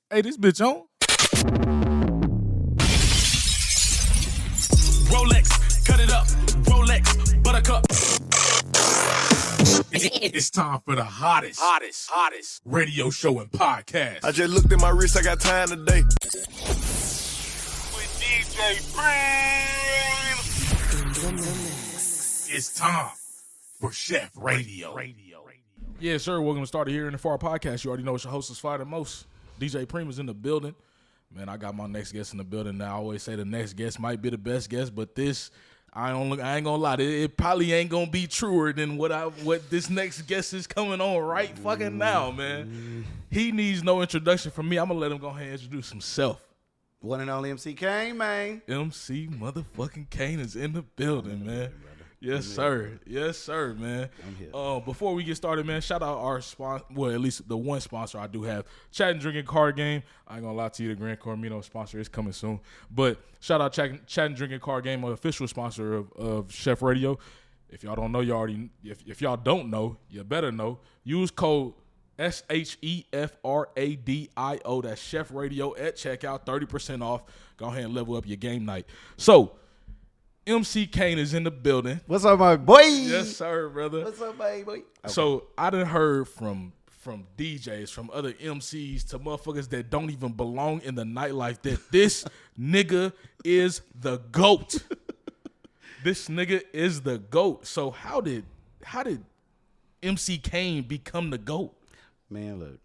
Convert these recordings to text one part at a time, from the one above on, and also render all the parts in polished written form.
Hey, this bitch on. Rolex, cut it up. Rolex, buttercup. It's time for the hottest radio show and podcast. I just looked at my wrist, I got time today. With DJ Preme. It's time for Chef Radio. Yeah, sir. Welcome to Start Here in the Far podcast. You already know it's your host is Fire the Most. DJ Preme is in the building. Man, I got my next guest in the building now. I always say the next guest might be the best guest, but this, I ain't gonna lie, it probably ain't gonna be truer than what this next guest is coming on right fucking now, man. He needs no introduction from me. I'm gonna let him go ahead and introduce himself. One and only MC Kane, man. MC motherfucking Kane is in the building, man. Yes, sir. Yes, sir, man. I'm here. Before we get started, man, shout out our sponsor, well, at least the one sponsor I do have, Chat and Drinking Card Game. I ain't gonna lie to you, the Grand Cormino sponsor is coming soon. But shout out Chat and Drinking Card Game, an official sponsor of Chef Radio. If y'all don't know, if y'all don't know, you better know. Use code SHEFRADIO, that's Chef Radio at checkout, 30% off. Go ahead and level up your game night. So, MC Kane is in the building. What's up, my boy? Yes, sir, brother. What's up, my boy? Okay. So I done heard from DJs, from other MCs to motherfuckers that don't even belong in the nightlife that this nigga is the GOAT. This nigga is the GOAT. So how did MC Kane become the GOAT? Man, look.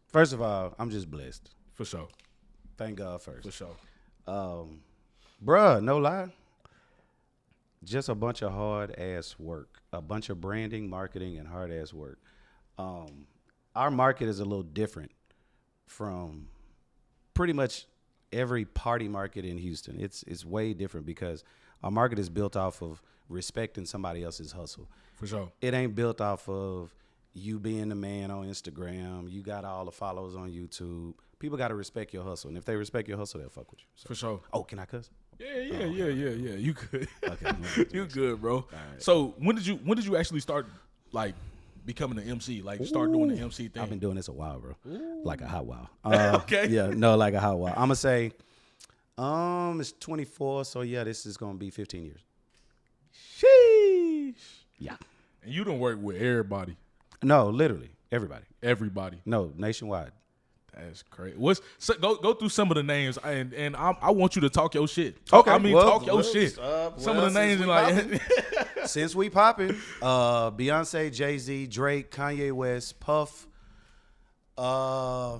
First of all, I'm just blessed. For sure. Thank God first. For sure. Bruh, no lie. Just a bunch of hard-ass work. A bunch of branding, marketing, and hard-ass work. Our market is a little different from pretty much every party market in Houston. It's way different because our market is built off of respecting somebody else's hustle. For sure. It ain't built off of you being the man on Instagram. You got all the followers on YouTube. People got to respect your hustle. And if they respect your hustle, they'll fuck with you. So. For sure. Oh, can I cuss? Yeah. You good. Okay. You good, bro. Right. So when did you actually start like becoming an MC? Like start doing the MC thing? I've been doing this a while, bro. Like a hot while. Okay. Yeah, no, like a hot while. I'm gonna say, it's 24, so yeah, this is gonna be 15 years. Sheesh. Yeah. And you don't work with everybody. No, literally everybody. Everybody. No, nationwide. That's crazy. Go through some of the names and I want you to talk your shit. Okay. Talk your shit. Some of the names and like Since we popping, Beyoncé, Jay-Z, Drake, Kanye West, Puff. That's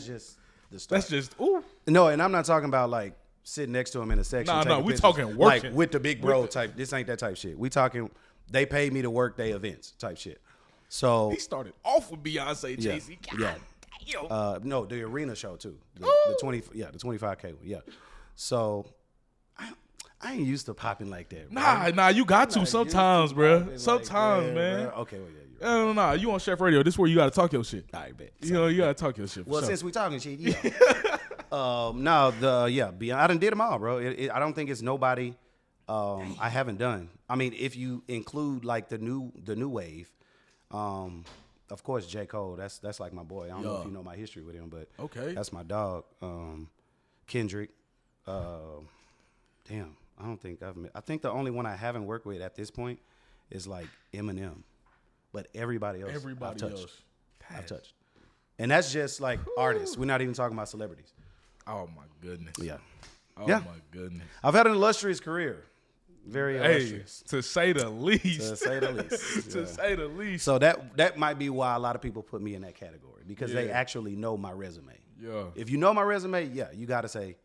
just the start. that's just ooh. No, and I'm not talking about like sitting next to him in a section. No, taking we pictures. talking working. Like with the big bro type. This ain't that type shit. We talking. They paid me to work their events type shit. So He started off with Beyonce, yeah, Jay-Z. yeah. Damn. No, the arena show too. The 25K one. Yeah. So I ain't used to popping like that. Bro. Nah, you got to sometimes, bro. Sometimes, that, man. Bro. Okay, well, yeah, you're right. No, you on Chef Radio. This is where you got to talk your shit. I bet. You know, you got to talk your shit. for Well, sure. since we talking shit, yeah. Beyond, I done did them all, bro. I don't think it's nobody I haven't done. I mean, if you include like the new wave, of course J. Cole. That's like my boy. I don't know if you know my history with him, but Okay. that's my dog. Kendrick. Damn, I don't think I think the only one I haven't worked with at this point is like Eminem, but everybody else I've touched. And that's just like artists. We're not even talking about celebrities. Oh my goodness. Yeah. Oh Yeah. my goodness. I've had an illustrious career. Very Hey, illustrious. to say the least. To say the least. To Yeah. say the least. So that might be why a lot of people put me in that category because they Yeah. actually know my resume. Yeah. If you know my resume, yeah, you got to say,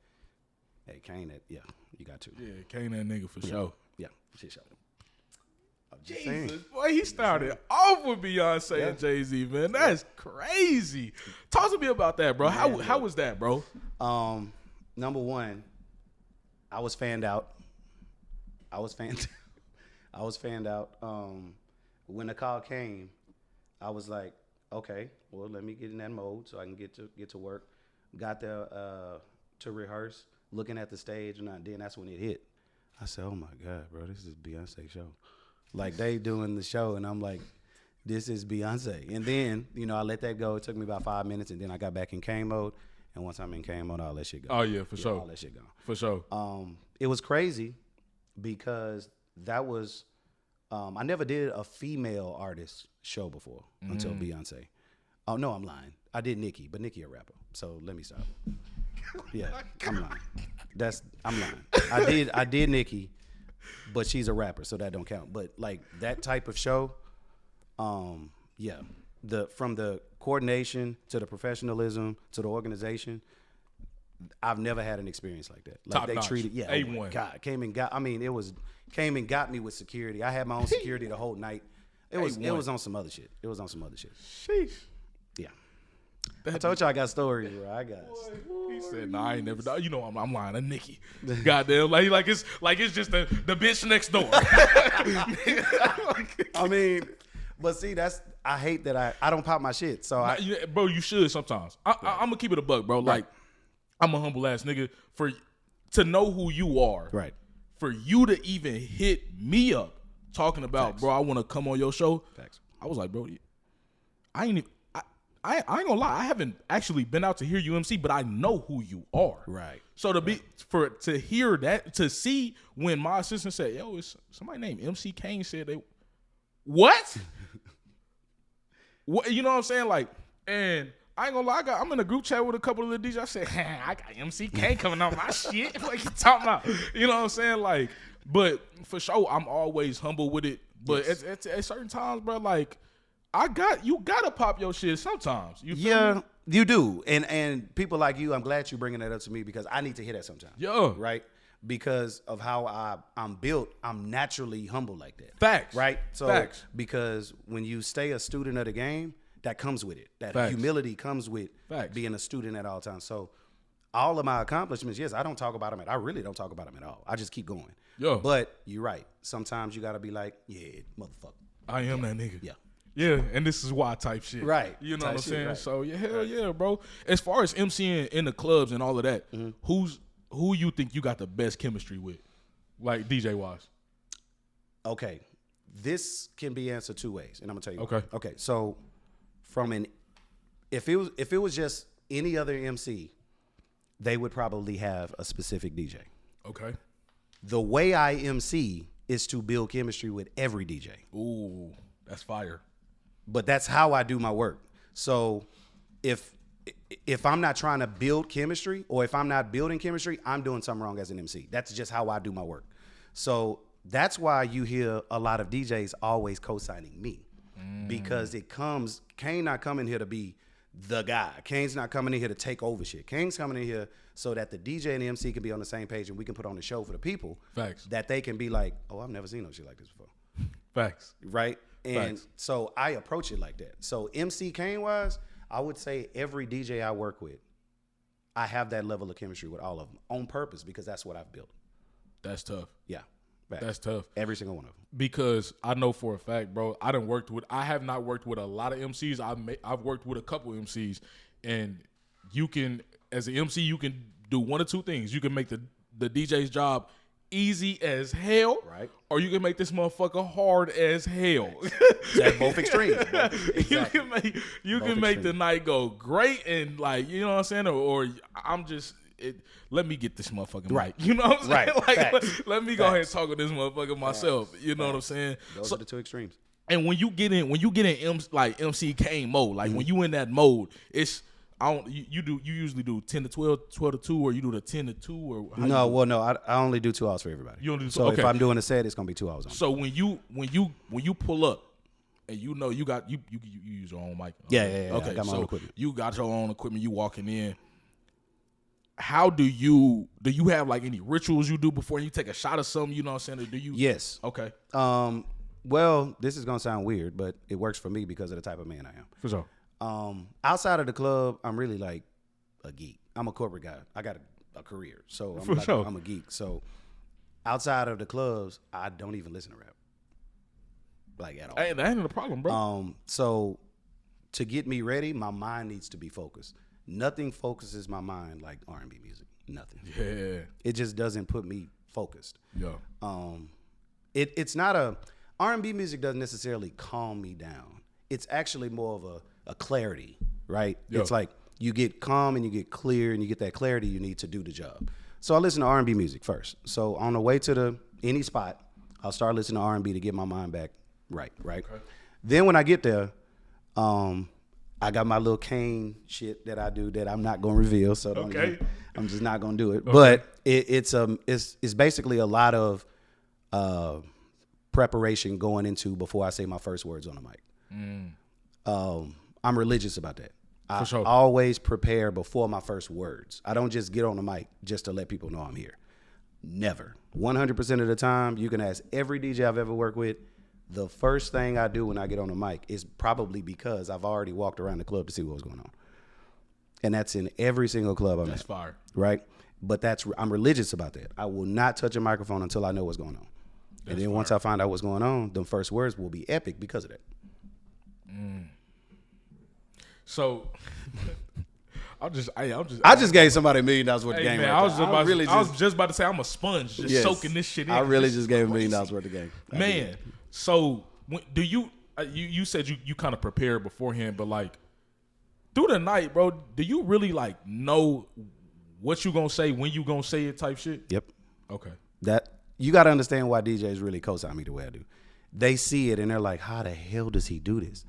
hey, Kane, you got to. Yeah, Kane that nigga for sure. Yeah, shit shot. I'm just saying. Jesus, boy, he started off with Beyonce and Jay-Z, man. That's crazy. Talk to me about that, bro. How was that, bro? Number one, I was fanned out. I was fanned out. When the call came, I was like, okay, well, let me get in that mode so I can get to work. Got there to rehearse, looking at the stage, and then that's when it hit. I said, oh my God, bro, this is Beyonce show. Like they doing the show, and I'm like, this is Beyonce. And then, I let that go. It took me about 5 minutes, and then I got back in Kane mode. And once I'm in Kane mode, all that shit go. Oh, yeah, for sure. All that shit go. For sure. It was crazy because that was, I never did a female artist show before until Beyonce. Oh, no, I'm lying. I did Nicki, but Nicki a rapper. So let me stop. Yeah, I'm lying. I'm lying. I did Nicki, but she's a rapper, so that don't count. But like that type of show, from the coordination to the professionalism to the organization, I've never had an experience like that. Like Top they notch. treated, A1. God, came and got me with security. I had my own security the whole night. It was on some other shit. Sheesh. Yeah. I told you I got stories, bro. I got. He said, "Nah, I ain't never done." I'm lying to Nicki. Goddamn, like it's just the bitch next door. I mean, but see, I hate that I don't pop my shit. So bro, you should sometimes. I'm gonna keep it a buck, bro. Like I'm a humble ass nigga to know who you are. Right. For you to even hit me up talking about, Facts. bro, I want to come on your show. Facts. I was like, bro, I ain't gonna lie. I haven't actually been out to hear you MC, but I know who you are. Right. So to hear that, to see when my assistant said, "Yo, it's somebody named MC Kane," said they, what? What? You know what I'm saying? Like, and I ain't gonna lie. I'm in a group chat with a couple of the DJs. I said, I got MC Kane coming on my shit. What you talking about? You know what I'm saying? Like, but for sure, I'm always humble with it. But at certain times, bro, like. You gotta pop your shit sometimes. You feel me? You do. And people like you, I'm glad you're bringing that up to me because I need to hear that sometimes. Yeah. Right? Because of how I'm built, I'm naturally humble like that. Facts. Right? So Facts. because when you stay a student of the game, that comes with it. That Facts. humility comes with Facts. being a student at all times. So all of my accomplishments, yes, I don't talk about them I really don't talk about them at all. I just keep going. Yeah. But you're right. Sometimes you gotta be like, yeah, motherfucker. I am that nigga. Yeah. Yeah, and this is why type shit. Right. You know Type what I'm shit, saying? right. So yeah, hell yeah, bro. As far as MCing in the clubs and all of that, who you think you got the best chemistry with? Like DJ wise. Okay. This can be answered two ways, and I'm gonna tell you. Okay. Why. Okay. So if it was just any other MC, they would probably have a specific DJ. Okay. The way I MC is to build chemistry with every DJ. Ooh, that's fire. But that's how I do my work. So if I'm not trying to build chemistry or if I'm not building chemistry, I'm doing something wrong as an MC. That's just how I do my work. So that's why you hear a lot of DJs always co-signing me because Kane not coming here to be the guy. Kane's not coming in here to take over shit. Kane's coming in here so that the DJ and the MC can be on the same page and we can put on the show for the people. Facts. That they can be like, oh, I've never seen no shit like this before. Facts. Right? And Facts. so I approach it like that. So MC Kane wise, I would say every DJ I work with, I have that level of chemistry with all of them on purpose because that's what I've built. That's tough. Yeah. Facts. That's tough. Every single one of them. Because I know for a fact, bro, I have not worked with a lot of MCs. I've worked with a couple MCs, and you can, as an MC, you can do one or two things. You can make the DJ's job easy as hell, right? Or you can make this motherfucker hard as hell. That's both extremes. Exactly. You can make the night go great and like, you know what I'm saying? Or I'm just let me get this motherfucking right. mic. You know what I'm saying? Right. Like let me go ahead and talk with this motherfucker myself. You know what I'm saying? Those are the two extremes. And when you get in MC Kane mode, like when you in that mode, it's you usually do 10 to 12, 12 to 2, or you do the 10 to 2, or I only do 2 hours for everybody. You only do so okay. If I'm doing a set, it's gonna be 2 hours on. So when you pull up and you know you use your own mic. Yeah. Okay, I got my own equipment. You got your own equipment, you walking in. How do you have like any rituals you do before you take a shot of something, you know what I'm saying? Or do you Yes. Okay. Well, this is gonna sound weird, but it works for me because of the type of man I am. For sure. Outside of the club, I'm really like a geek. I'm a corporate guy. I got a career, so I'm a geek. So outside of the clubs, I don't even listen to rap, like at all. Hey, that ain't a problem, bro. So to get me ready, my mind needs to be focused. Nothing focuses my mind like R&B music. Nothing. Yeah. It just doesn't put me focused. Yeah. It's not R&B music doesn't necessarily calm me down. it's actually more of a clarity, right? Yeah. It's like you get calm and you get clear and you get that clarity you need to do the job. So I listen to R&B music first. So on the way to any spot, I'll start listening to R&B to get my mind back right? Okay. Then when I get there, I got my little Kane shit that I do that I'm not gonna reveal, so I'm just not gonna do it. Okay. But it's basically a lot of preparation going into before I say my first words on the mic. I'm religious about that. I always prepare before my first words. I don't just get on the mic just to let people know I'm here. Never. 100% of the time, you can ask every DJ I've ever worked with. The first thing I do when I get on the mic is probably because I've already walked around the club to see what was going on. And that's in every single club I'm at. That's fire. Right? But I'm religious about that. I will not touch a microphone until I know what's going on. And then once I find out what's going on, the first words will be epic because of that. So I just gave somebody $1 million worth of game. Man, right I was just about to say I'm a sponge, just soaking this shit in. I really just gave $1 million worth of game. Man, so do you said you kind of prepared beforehand, but like through the night, bro, do you really like know what you gonna say, when you gonna say it type shit? Yep. Okay. That you got to understand why DJs really co-sign me the way I do. They see it and they're like, how the hell does he do this?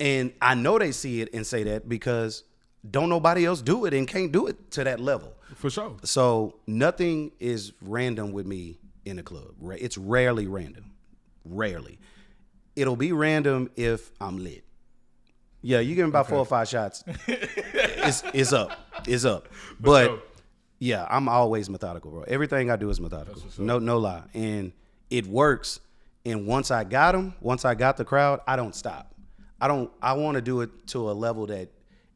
And I know they see it and say that because don't nobody else do it and can't do it to that level. For sure. So nothing is random with me in the club. It's rarely random. Rarely. It'll be random if I'm lit. Yeah, you give me about 4 or 5 shots. It's up. It's up. But yeah, I'm always methodical, bro. Everything I do is methodical. No lie. And it works. And once I got the crowd, I don't stop. I want to do it to a level that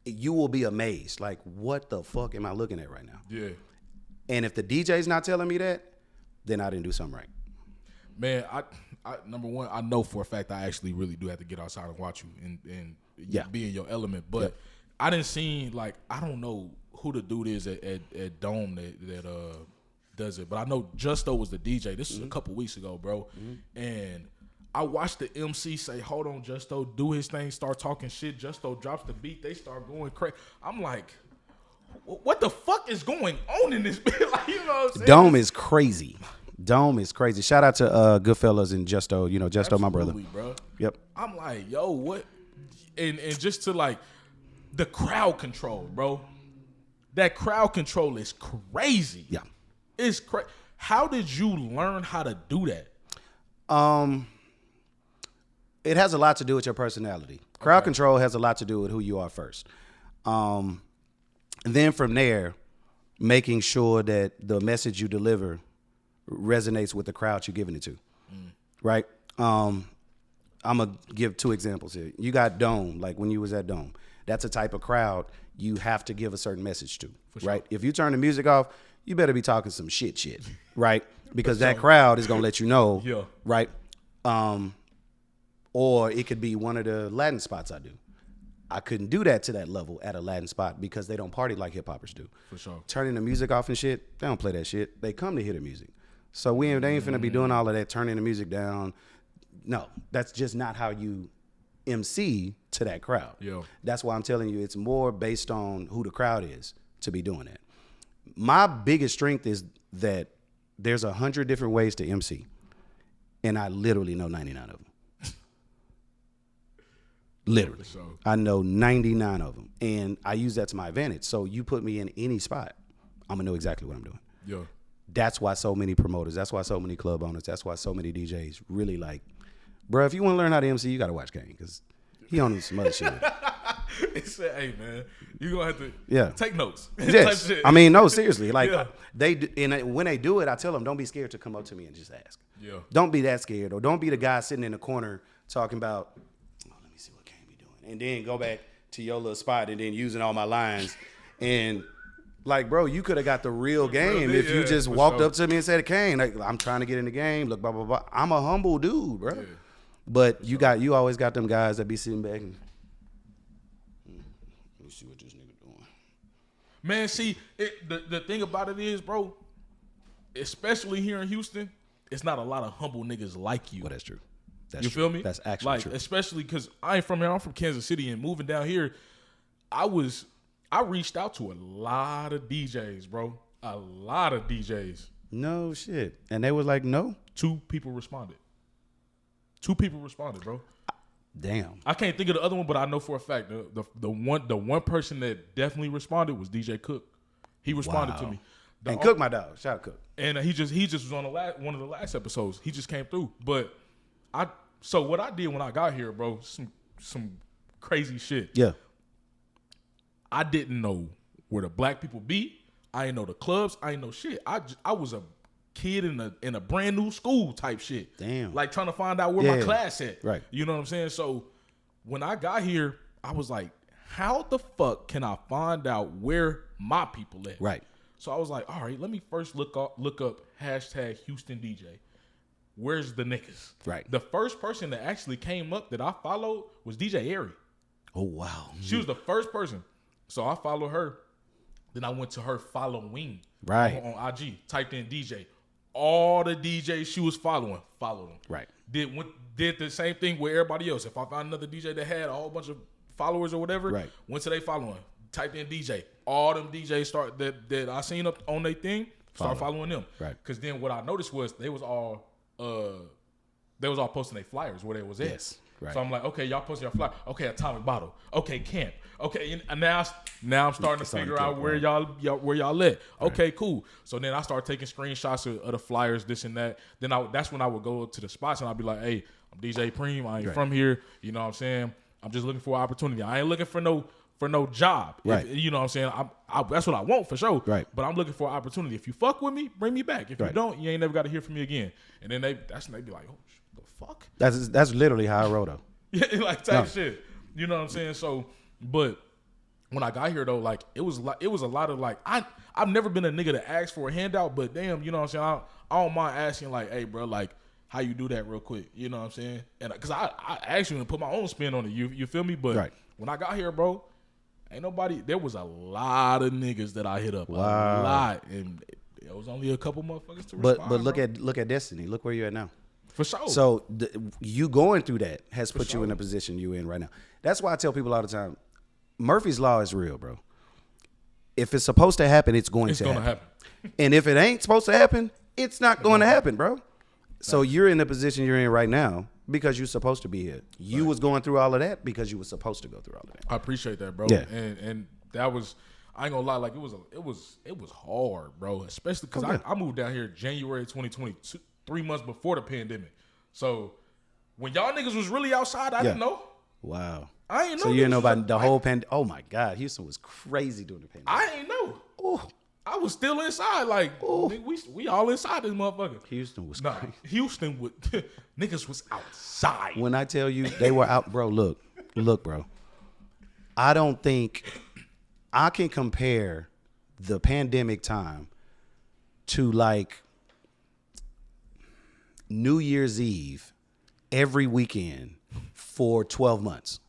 you will be amazed. Like, what the fuck am I looking at right now? Yeah. And if the DJ's not telling me that, then I didn't do something right. Man, I number one, I know for a fact I actually really do have to get outside and watch you and be in your element. But I didn't see, like, I don't know who the dude is at Dome that does it, but I know Justo was the DJ. This was a couple weeks ago, bro. And I watched the MC say, hold on, Justo, do his thing, start talking shit. Justo drops the beat, they start going crazy. I'm like, what the fuck is going on in this bit? Like, you know what I'm saying? Dome is crazy. Shout out to Goodfellas and Justo, Justo, my brother. Bro. Yep. I'm like, yo, what? And just to like the crowd control, bro. That crowd control is crazy. Yeah. It's crazy. How did you learn how to do that? It has a lot to do with your personality. Crowd control has a lot to do with who you are first. And then from there, making sure that the message you deliver resonates with the crowd you're giving it to. Right? I'm going to give 2 examples here. You got Dome, like when you was at Dome. That's a type of crowd you have to give a certain message to, right? If you turn the music off, you better be talking some shit, right? Because that crowd is going to let you know, right? Or it could be one of the Latin spots I do. I couldn't do that to that level at a Latin spot because they don't party like hip-hoppers do. For sure. Turning the music off and shit, they don't play that shit. They come to hear the music. So they ain't finna be doing all of that, turning the music down. No, that's just not how you MC to that crowd. That's why I'm telling you it's more based on who the crowd is to be doing that. My biggest strength is that there's 100 different ways to MC, and I literally know 99 of them. Literally. I know 99 of them, and I use that to my advantage. So you put me in any spot, I'm going to know exactly what I'm doing. That's why so many promoters, that's why so many club owners, that's why so many DJs really like, bro, if you want to learn how to MC, you got to watch Kane because he on some other shit. It said, hey, man, you're going to have to take notes. Yes. I mean, no, seriously. Like, when they do it, I tell them, don't be scared to come up to me and just ask. Don't be that scared, or don't be the guy sitting in the corner talking about, let me see what Kane be doing. And then go back to your little spot and then using all my lines. And, like, bro, you could have got the real game if you just walked up to me and said, Kane, like, I'm trying to get in the game. Look, blah, blah, blah. I'm a humble dude, bro. Yeah. But you always got them guys that be sitting back and let me see what this nigga doing. Man, see, the thing about it is, bro, especially here in Houston, it's not a lot of humble niggas like you. Well, that's true. That's you true. feel me? That's actually like, true. especially because I ain't from here. I'm from Kansas City, and moving down here, I reached out to a lot of DJs, bro. A lot of DJs. No shit. And they was like, no. 2 people responded. 2 people responded, bro. Damn. I can't think of the other one, but I know for a fact the one person that definitely responded was DJ Cook. He responded to me. And Cook, my dog. Shout out Cook. And he just was on one of the last episodes. He just came through. But so what I did when I got here, bro, some crazy shit. Yeah. I didn't know where the black people be. I ain't know the clubs. I ain't know shit. I was a kid in a brand new school type shit. Damn. Like trying to find out where my class at. Right. You know what I'm saying? So when I got here, I was like, how the fuck can I find out where my people at? Right. So I was like, all right, let me first look up hashtag Houston DJ. Where's the niggas? Right. The first person that actually came up that I followed was DJ Airy. Oh, wow. She was the first person. So I followed her. Then I went to her following Right. on IG. Typed in DJ. All the DJs she was followed them. Right. Did the same thing with everybody else. If I found another DJ that had a whole bunch of followers or whatever, right. went to they following. Typed in DJ. All them DJs that I seen up on their thing, start following them. Right. Because then what I noticed was they was all posting their flyers where they was at. Yes. Right. So I'm like, okay, y'all posting your flyer. Okay, Atomic Bottle. Okay, Camp. Okay, and now I'm starting to figure out where y'all at. Okay, cool. So then I started taking screenshots of the flyers, this and that. Then that's when I would go to the spots and I'd be like, hey, I'm DJ Preme. I ain't from here. You know what I'm saying? I'm just looking for an opportunity. I ain't looking for no job. Right. You know what I'm saying? That's what I want for sure. Right. But I'm looking for an opportunity. If you fuck with me, bring me back. If you don't, you ain't never got to hear from me again. And then they be like, oh, the fuck? That's literally how I wrote though. Yeah, like type shit. You know what I'm saying? So, but when I got here though, like it was a lot of like I've never been a nigga to ask for a handout, but damn, you know what I'm saying? I don't mind asking like, hey, bro, like how you do that real quick? You know what I'm saying? And because I actually put my own spin on it. You feel me? But when I got here, bro, ain't nobody. There was a lot of niggas that I hit up. Wow. A lot, and it was only a couple motherfuckers to respond. But look at Destiny. Look where you're at now. For sure. So you going through that has put you in a position you in right now. That's why I tell people all the time, Murphy's Law is real, bro. If it's supposed to happen, it's going to happen. And if it ain't supposed to happen, it's not going to happen, bro. So you're in the position you're in right now because you're supposed to be here. You was going through all of that because you were supposed to go through all of that. I appreciate that, bro. Yeah. And that was, I ain't gonna lie, like it was hard, bro. Especially because I moved down here January 2020, 3 months before the pandemic. So when y'all niggas was really outside, I didn't know. Wow. I ain't know. So you didn't know about the whole pandemic. Oh my God, Houston was crazy during the pandemic. I ain't know. Ooh. I was still inside. Like nigga, we all inside this motherfucker. Houston was Nah, crazy. Houston would niggas was outside. When I tell you they were out, bro, look, bro. I don't think I can compare the pandemic time to like New Year's Eve every weekend for 12 months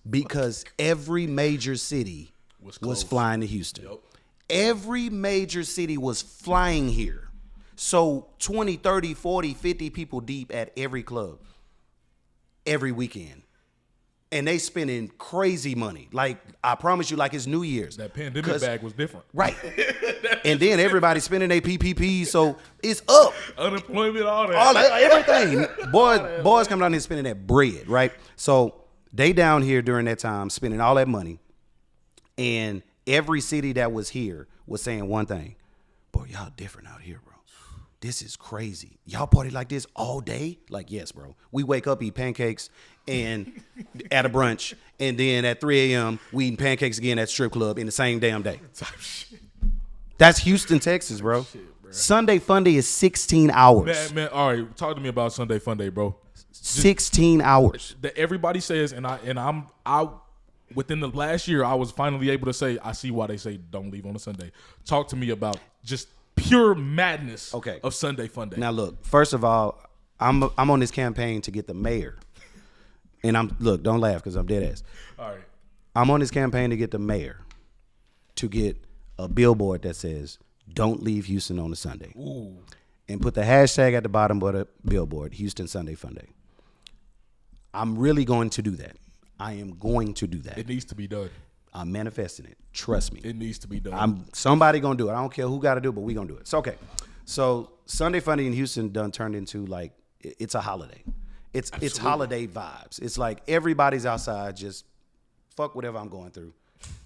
because every major city was flying to Houston. Yep. Every major city was flying here. So 20, 30, 40, 50 people deep at every club every weekend. And they spending crazy money. Like, I promise you, like it's New Year's. That pandemic bag was different. Right. And then everybody spending their PPP, so it's up. Unemployment, all that. All that, everything. Boys coming down here spending that bread, right? So they down here during that time spending all that money. And every city that was here was saying one thing. Boy, y'all different out here, bro. This is crazy. Y'all party like this all day? Like, yes, bro. We wake up, eat pancakes and at a brunch, and then at 3 a.m. we eating pancakes again at strip club in the same damn day. That's Houston, Texas, bro. Sunday Fun Day is 16 hours. Man, all right, talk to me about Sunday Fun Day, bro. 16 hours. That everybody says, and I within the last year, I was finally able to say, I see why they say don't leave on a Sunday. Talk to me about just pure madness of Sunday Fun Day. Now look, first of all, I'm on this campaign to get the mayor. And don't laugh because I'm dead ass. All right. I'm on this campaign to get the mayor to get a billboard that says, don't leave Houston on a Sunday. Ooh. And put the hashtag at the bottom of the billboard, Houston Sunday Fun Day. I'm really going to do that. I am going to do that. It needs to be done. I'm manifesting it. Trust me. It needs to be done. Somebody gonna do it. I don't care who got to do it, but we gonna do it. So okay. So Sunday Funny in Houston done turned into like it's a holiday. It's holiday vibes. It's like everybody's outside, just fuck whatever I'm going through.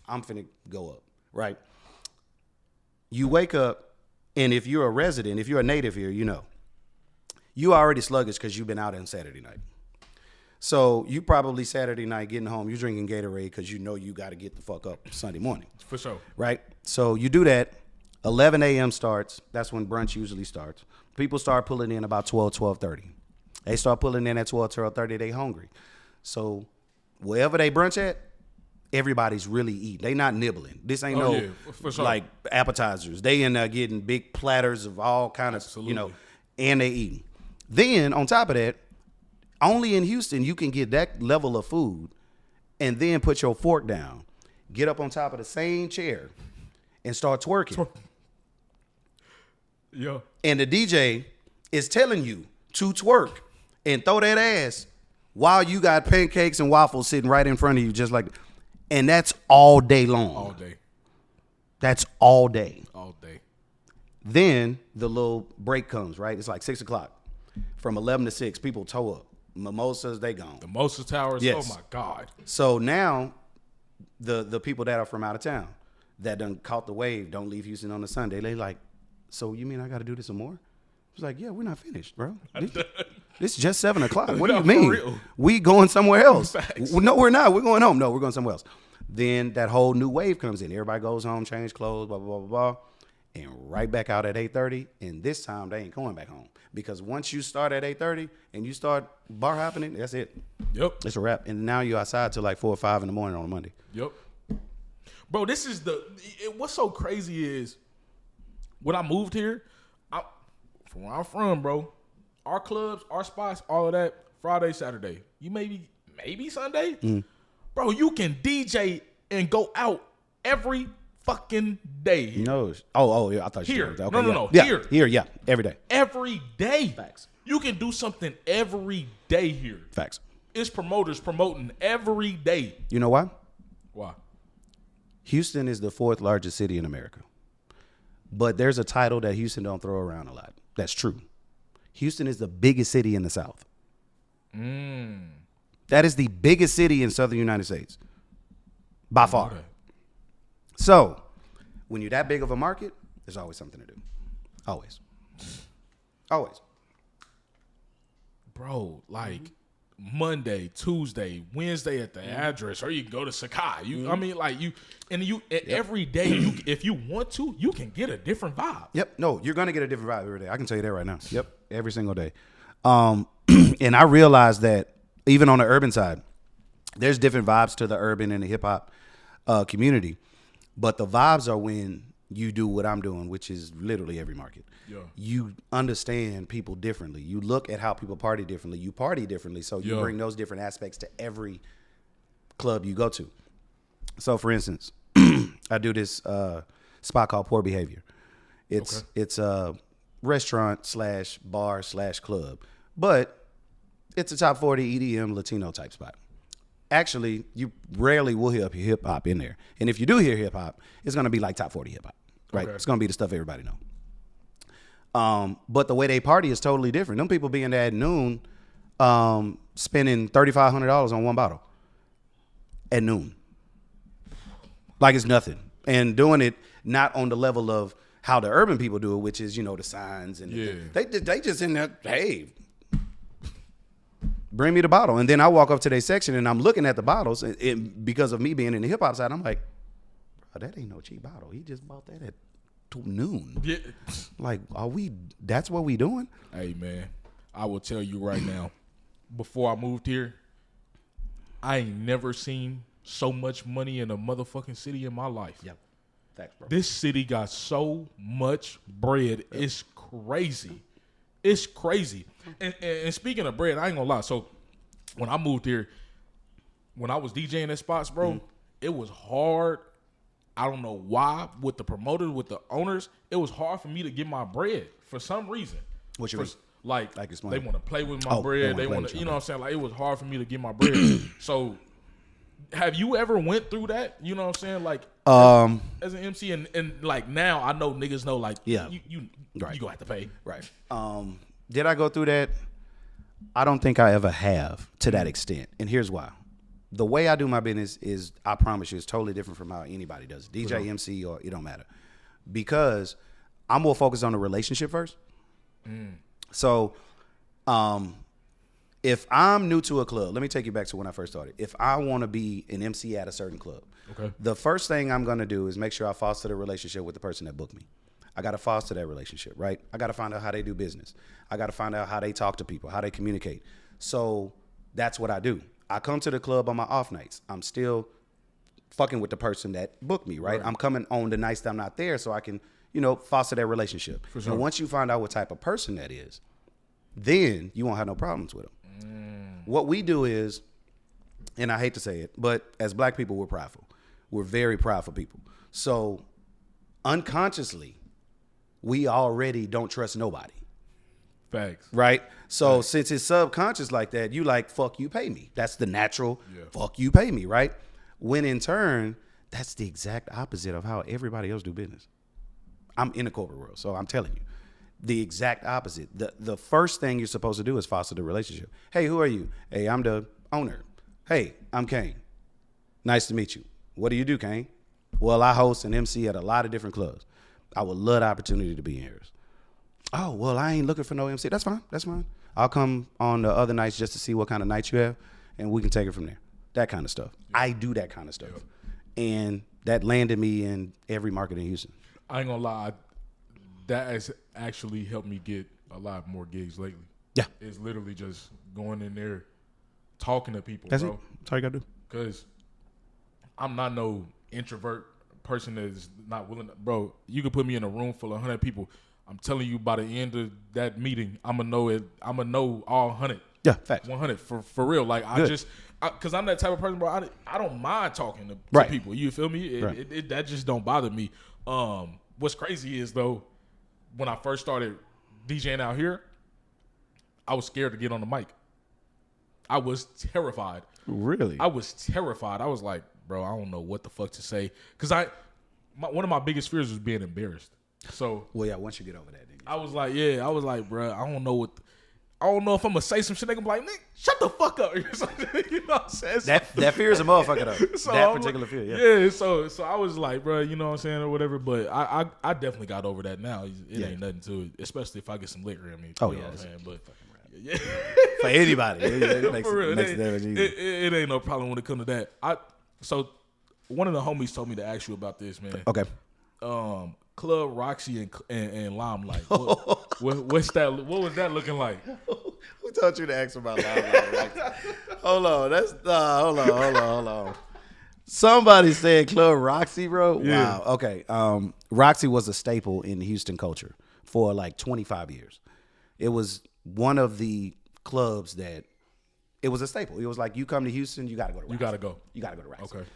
I'm finna go up, right? You wake up, and if you're a resident, if you're a native here, you know, you already sluggish because you've been out on Saturday night. So you probably Saturday night getting home, you drinking Gatorade because you know you got to get the fuck up Sunday morning. For sure. Right? So you do that. 11 a.m. starts. That's when brunch usually starts. People start pulling in about 12:30. They start pulling in at 12:30. They hungry. So wherever they brunch at, everybody's really eating. They not nibbling. This ain't for sure. like appetizers. They in there getting big platters of all kind of, you know, and they eating. Then on top of that, only in Houston you can get that level of food and then put your fork down, get up on top of the same chair and start twerking. Yeah. And the DJ is telling you to twerk and throw that ass while you got pancakes and waffles sitting right in front of you, just like, and that's all day long. All day. That's all day. All day. Then the little break comes, right? It's like 6 o'clock. From 11 to 6, people toe up. Mimosas, they gone. The Mimosa Towers, Yes. Oh my God. So now the people that are from out of town that done caught the wave don't leave Houston on a Sunday. They like, so you mean I got to do this some more? It's like, yeah, we're not finished, bro. This is just 7 o'clock. What do you mean? Real. We going somewhere else. Facts. No, we're not. We're going home. No, we're going somewhere else. Then that whole new wave comes in. Everybody goes home, change clothes, blah, blah, blah, blah, blah, and right back out at 8:30. And this time they ain't going back home. Because once you start at 8:30 and you start bar hopping, that's it. Yep. It's a wrap. And now you're outside till like 4 or 5 in the morning on a Monday. Yep. Bro, this is what's so crazy is when I moved here, from where I'm from, bro, our clubs, our spots, all of that, Friday, Saturday. You maybe Sunday? Mm-hmm. Bro, you can DJ and go out every fucking day. No. Oh, yeah. I thought you Here. said okay, No. yeah. Here. Yeah. Every day. Every day. Facts. You can do something every day here. Facts. It's promoters promoting every day. You know why? Why? Houston is the 4th largest city in America. But there's a title that Houston don't throw around a lot. That's true. Houston is the biggest city in the South. That is the biggest city in Southern United States. By far. Okay. So, when you're that big of a market, there's always something to do. Always. Always. Bro, like Monday, Tuesday, Wednesday at the address, or you can go to Sakai. I mean, like every day, if you want to, you can get a different vibe. Yep. No, you're going to get a different vibe every day. I can tell you that right now. Yep. Every single day. And I realized that even on the urban side, there's different vibes to the urban and the hip hop community. But the vibes are when you do what I'm doing, which is literally every market. Yeah. You understand people differently. You look at how people party differently. You party differently. So you bring those different aspects to every club you go to. So, for instance, I do this spot called Poor Behavior. It's a restaurant / bar / club. But it's a top 40 EDM Latino type spot. Actually, you rarely will hear hip hop in there. And if you do hear hip hop, it's going to be like top 40 hip hop, right? Okay. It's going to be the stuff everybody know. But the way they party is totally different. Them people being there at noon, spending $3,500 on one bottle at noon. Like it's nothing. And doing it not on the level of how the urban people do it, which is, the signs. And they just in there, hey, bring me the bottle. And then I walk up to their section and I'm looking at the bottles. And because of me being in the hip hop side, I'm like, bro, that ain't no cheap bottle. He just bought that at noon. Yeah. Like, that's what we doing? Hey, man, I will tell you right now, before I moved here, I ain't never seen so much money in a motherfucking city in my life. Yep. Facts, bro. This city got so much bread. Yep. It's crazy. It's crazy. And speaking of bread, I ain't gonna lie. So when I moved here, when I was DJing at spots, bro, it was hard. I don't know why. With the promoters, with the owners, it was hard for me to get my bread for some reason. What you mean? Like explain. they want to play with my bread. They want to, you know what I'm saying? Like, it was hard for me to get my bread. So, have you ever went through that? You know what I'm saying? Like, as an MC, and like now I know niggas know, like, you gonna have to pay. Right. Did I go through that? I don't think I ever have to that extent. And here's why. The way I do my business is, I promise you, it's totally different from how anybody does it. DJ, MC, or it don't matter. Because I'm more focused on the relationship first. So, if I'm new to a club, let me take you back to when I first started. If I want to be an MC at a certain club, the first thing I'm going to do is make sure I foster the relationship with the person that booked me. I got to foster that relationship, right? I got to find out how they do business. I got to find out how they talk to people, how they communicate. So that's what I do. I come to the club on my off nights. I'm still fucking with the person that booked me, right? I'm coming on the nights that I'm not there so I can, foster that relationship. For sure. And once you find out what type of person that is, then you won't have no problems with them. What we do is, and I hate to say it, but as black people, we're prideful. We're very prideful people. So unconsciously, we already don't trust nobody. Facts. Right? So since it's subconscious like that, you like, fuck you, pay me. That's the natural, fuck you, pay me, right? When in turn, that's the exact opposite of how everybody else do business. I'm in the corporate world, so I'm telling you. The exact opposite. The first thing you're supposed to do is foster the relationship. Hey, who are you? Hey, I'm the owner. Hey, I'm Kane. Nice to meet you. What do you do, Kane? Well, I host and MC at a lot of different clubs. I would love the opportunity to be in yours. Oh, well, I ain't looking for no MC. That's fine. That's fine. I'll come on the other nights just to see what kind of nights you have, and we can take it from there. That kind of stuff. I do that kind of stuff. And that landed me in every market in Houston. I ain't gonna lie. That has actually helped me get a lot more gigs lately. Yeah. It's literally just going in there, talking to people, That's bro. it. That's all you gotta do. Because I'm not no introvert person that is not willing to, bro, you could put me in a room full of 100 people. I'm telling you, by the end of that meeting, I'm going to know all 100. Yeah, facts. 100, for real. Like, Good. because I'm that type of person, bro, I don't mind talking to people. You feel me? That just don't bother me. What's crazy is, though, when I first started DJing out here, I was scared to get on the mic. I was terrified. Really? I was terrified. I was like, bro, I don't know what the fuck to say. Because one of my biggest fears was being embarrassed. So, well, yeah, once you get over that, then I was like, bro, I don't know if I'm gonna say some shit. They gonna be like, Nick, shut the fuck up. You know what I'm saying? That fear is a motherfucker though. So that particular fear, yeah. Yeah, so I was like, bro, you know what I'm saying, or whatever. But I definitely got over that now. It ain't nothing to it, especially if I get some liquor in me. Oh, you know yeah, what I'm saying? But yeah. For anybody, it makes, for real, it it ain't no problem when it comes to that. So one of the homies told me to ask you about this, man. Okay. Club Roxy and Limelight. What's that? What was that looking like? Who taught you to ask about Limelight? Hold on. Somebody said Club Roxy, bro. Yeah. Wow. Okay. Roxy was a staple in Houston culture for like 25 years. It was one of the clubs that it was a staple. It was like, you come to Houston, you got to go to Roxy. You got to go. You got to go to Roxy. Okay.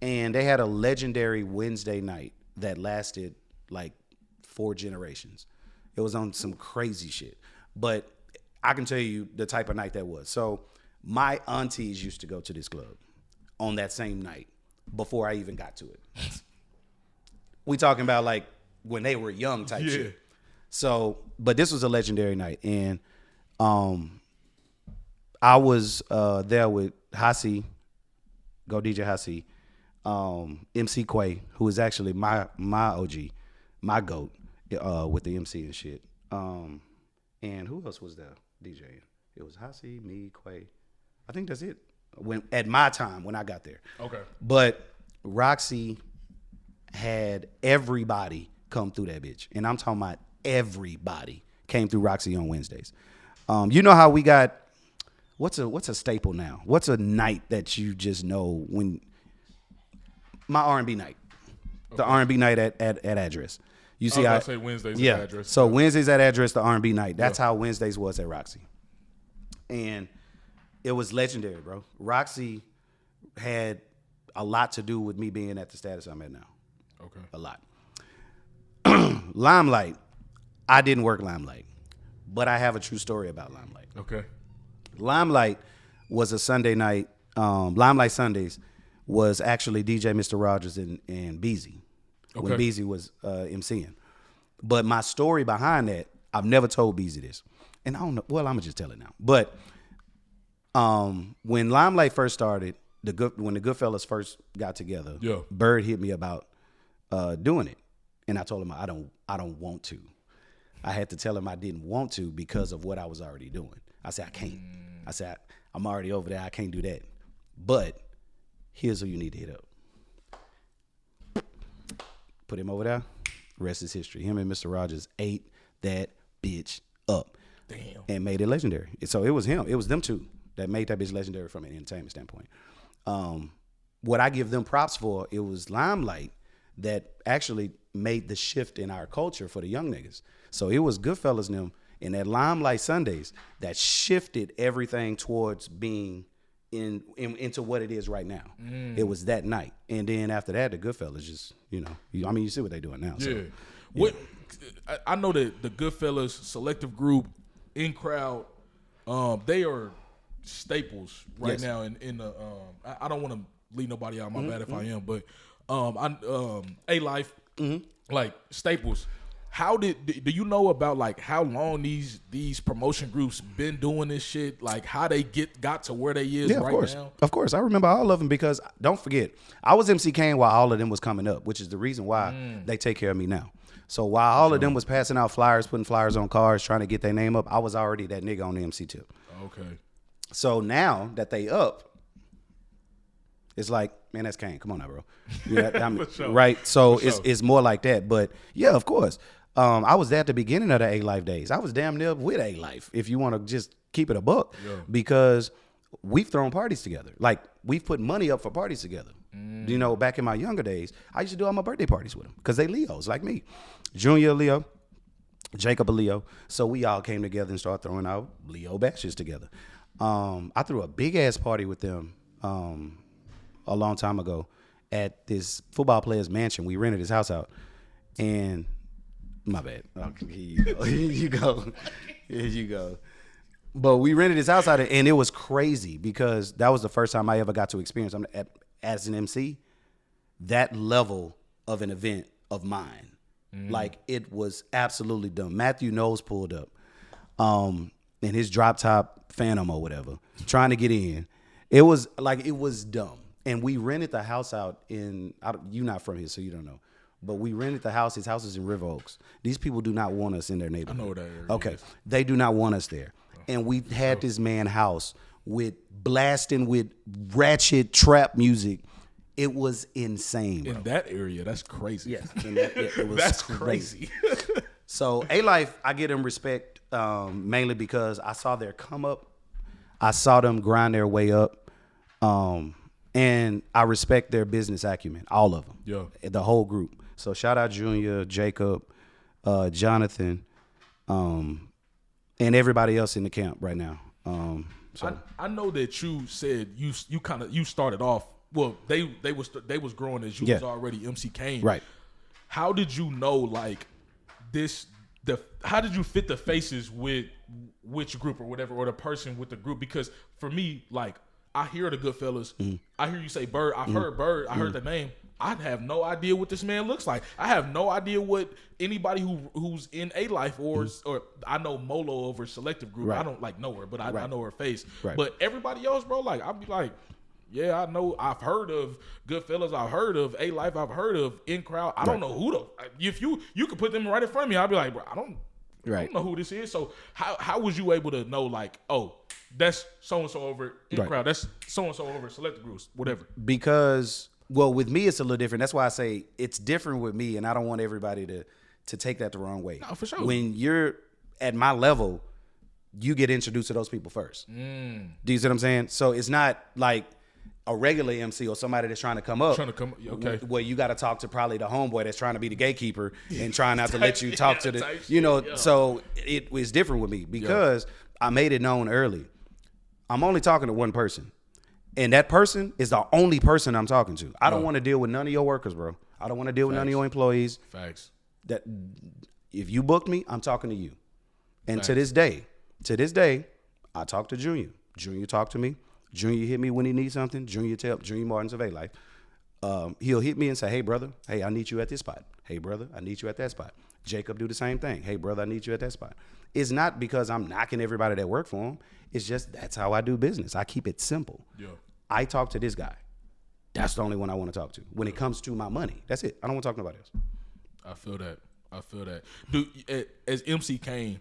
And they had a legendary Wednesday night that lasted like 4 generations. It was on some crazy shit. But I can tell you the type of night that was. So my aunties used to go to this club on that same night before I even got to it. We talking about like when they were young type shit. So, but this was a legendary night. And I was there with Hasi, go DJ Hasi, MC Kane, who is actually my OG, my GOAT with the MC and shit. And who else was there DJing? It was Hasi, me, Quay. I think that's it. At my time when I got there. Okay. But Roxy had everybody come through that bitch. And I'm talking about everybody came through Roxy on Wednesdays. You know how we got what's a staple now? What's a night that you just know when my R&B night. Okay. The R&B night at Address. You see I was gonna say Wednesdays at Address. So Wednesdays at Address, the R&B night. That's how Wednesdays was at Roxy. And it was legendary, bro. Roxy had a lot to do with me being at the status I'm at now. Okay. A lot. Limelight, I didn't work Limelight. but I have a true story about Limelight. Okay. Limelight was a Sunday night. Limelight Sundays was actually DJ Mr. Rogers and Beezy when Beezy was MCing. But my story behind that, I've never told Beezy this. And I don't know. Well, I'm going to just tell it now. But when Limelight first started, when the Goodfellas first got together, Bird hit me about doing it. And I told him I don't want to. I had to tell him I didn't want to because of what I was already doing. I said, I can't. I said, I'm already over there. I can't do that. But here's who you need to hit up. Put him over there. Rest is history. Him and Mr. Rogers ate that bitch up. Damn. And made it legendary. So it was him. It was them two that made that bitch legendary from an entertainment standpoint. What I give them props for, it was Limelight that actually made the shift in our culture for the young niggas. So it was Goodfellas and them in that Limelight Sundays that shifted everything towards being into what it is right now. It was that night. And then after that, the Goodfellas just, you see what they're doing now. Yeah. So, What I know that the Goodfellas, Selective Group, In Crowd, they are staples right now in the I don't want to leave nobody out. My bad if I am, but A-Life, like staples. How do you know about like how long these promotion groups been doing this shit? Like how they got to where they is right now? Of course. I remember all of them because don't forget, I was MC Kane while all of them was coming up, which is the reason why they take care of me now. So while all of them was passing out flyers, putting flyers on cars, trying to get their name up, I was already that nigga on the MC tip. Okay. So now that they up, it's like, man, that's Kane. Come on now, bro. Yeah, sure. Right? So it's more like that. But yeah, of course. I was there at the beginning of the A-Life days. I was damn near with A-Life, if you want to just keep it a buck, because we've thrown parties together. Like, we've put money up for parties together. Back in my younger days, I used to do all my birthday parties with them because they Leos like me. Junior Leo, Jacob a Leo. So we all came together and started throwing out Leo bashes together. I threw a big-ass party with them a long time ago at this football player's mansion. We rented his house out. And my bad. Okay, here you go. Here you go. But we rented his house out, and it was crazy because that was the first time I ever got to experience, as an MC, that level of an event of mine. Like, it was absolutely dumb. Matthew Knowles pulled up in his drop top Phantom or whatever, trying to get in. It was dumb. And we rented the house out you're not from here, so you don't know. But we rented the house. His house is in River Oaks. These people do not want us in their neighborhood. I know where that area Okay. is. They do not want us there. And we had this man house with blasting with ratchet trap music. It was insane, bro. In that area, that's crazy. Yes. It was That's crazy. So A-Life, I give them respect mainly because I saw their come up. I saw them grind their way up. And I respect their business acumen, all of them. Yeah. The whole group. So shout out Junior, Jacob, Jonathan, and everybody else in the camp right now. I know that you said you started off. Well, they was growing as you was already MC Kane. Right. How did you know like this? How did you fit the faces with which group or whatever, or the person with the group? Because for me, like, I hear the Goodfellas. I hear you say Bird. I've heard Bird. I heard the name. I have no idea what this man looks like. I have no idea what anybody who's in A-Life or I know Molo over Selective Group. Right. I don't like know her, but I know her face. Right. But everybody else, bro, like I'll be like, yeah, I know. I've heard of Goodfellas. I've heard of A-Life. I've heard of In Crowd. I don't know who if you could put them right in front of me, I'll be like, bro, I don't know who this is. So how was you able to know like, oh, that's so and so over In Crowd. That's so and so over Selective Groups, whatever. Because, well, with me it's a little different. That's why I say it's different with me, and I don't want everybody to take that the wrong way. No, for sure. When you're at my level, you get introduced to those people first. Do you see what I'm saying? So it's not like a regular MC or somebody that's trying to come up. Okay. Where you got to talk to probably the homeboy that's trying to be the gatekeeper and trying not to let you talk to the, so it was different with me because I made it known early. I'm only talking to one person. And that person is the only person I'm talking to. I don't want to deal with none of your workers, bro. I don't want to deal with none of your employees. Facts. That if you booked me, I'm talking to you. And to this day, I talk to Junior. Junior talk to me. Junior hit me when he needs something. Junior Martin's of A-Life. He'll hit me and say, hey, brother, hey, I need you at this spot. Hey, brother, I need you at that spot. Jacob do the same thing. Hey, brother, I need you at that spot. It's not because I'm knocking everybody that work for him. It's just that's how I do business. I keep it simple. Yeah. I talk to this guy. That's the only one I want to talk to. When it comes to my money, that's it. I don't want to talk to nobody else. I feel that. As MC Kane,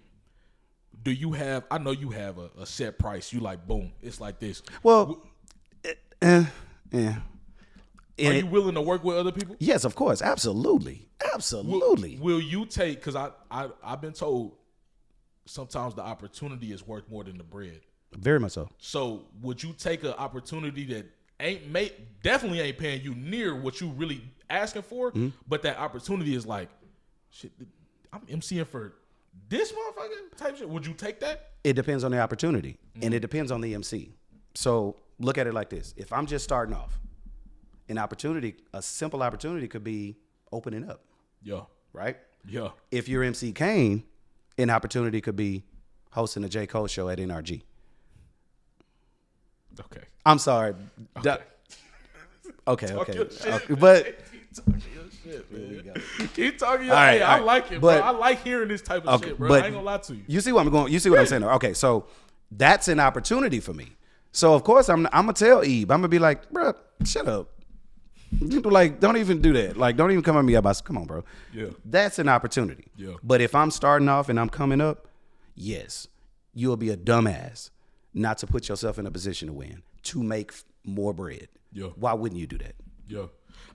do you have, I know you have a set price. You like, boom, it's like this. Well, yeah. Are you willing to work with other people? Yes, of course. Absolutely. Will you take, because I've been told sometimes the opportunity is worth more than the bread. Very much so. So would you take an opportunity that definitely ain't paying you near what you really asking for, but that opportunity is like, shit, I'm MCing for this motherfucker type shit. Would you take that? It depends on the opportunity, and it depends on the MC. So look at it like this. If I'm just starting off, a simple opportunity could be opening up. Yeah. Right? Yeah. If you're MC Kane, an opportunity could be hosting a J. Cole show at NRG. Okay. I'm sorry. Okay. But keep talking your shit. I like it, bro. I like hearing this type of shit, bro. I ain't gonna lie to you. You see what I'm saying? Okay, so that's an opportunity for me. So of course I'm gonna tell Eve. I'm gonna be like, bro, shut up. Like, don't even do that. Like, don't even come at me about. Come on, bro. Yeah. That's an opportunity. Yeah. But if I'm starting off and I'm coming up, yes, you'll be a dumbass not to put yourself in a position to win, to make more bread. Yeah. Why wouldn't you do that? Yeah.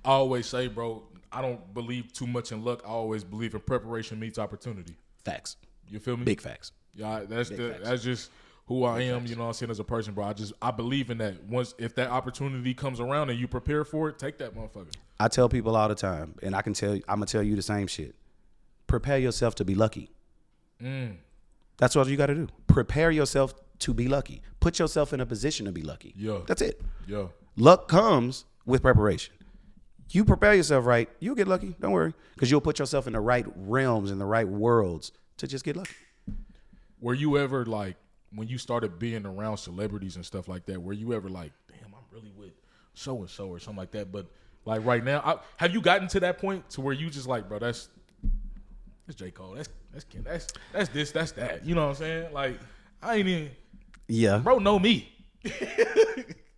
I always say, bro, I don't believe too much in luck. I always believe in preparation meets opportunity. Facts. You feel me? Big facts. Yeah, that's just who I am, you know what I'm saying, as a person, bro. I believe in that. If that opportunity comes around and you prepare for it, take that motherfucker. I tell people all the time, and I'm gonna tell you the same shit. Prepare yourself to be lucky. That's what you gotta do. Prepare yourself to be lucky. Put yourself in a position to be lucky. Yeah. That's it. Yeah. Luck comes with preparation. You prepare yourself right, you'll get lucky. Don't worry. Because you'll put yourself in the right realms and the right worlds to just get lucky. Were you ever like, when you started being around celebrities and stuff like that, were you ever like, damn, I'm really with so-and-so or something like that? But like right now, have you gotten to that point to where you just like, bro, that's J. Cole, that's Ken, that's this, that's that. You know what I'm saying? Like, I ain't even, bro, know me.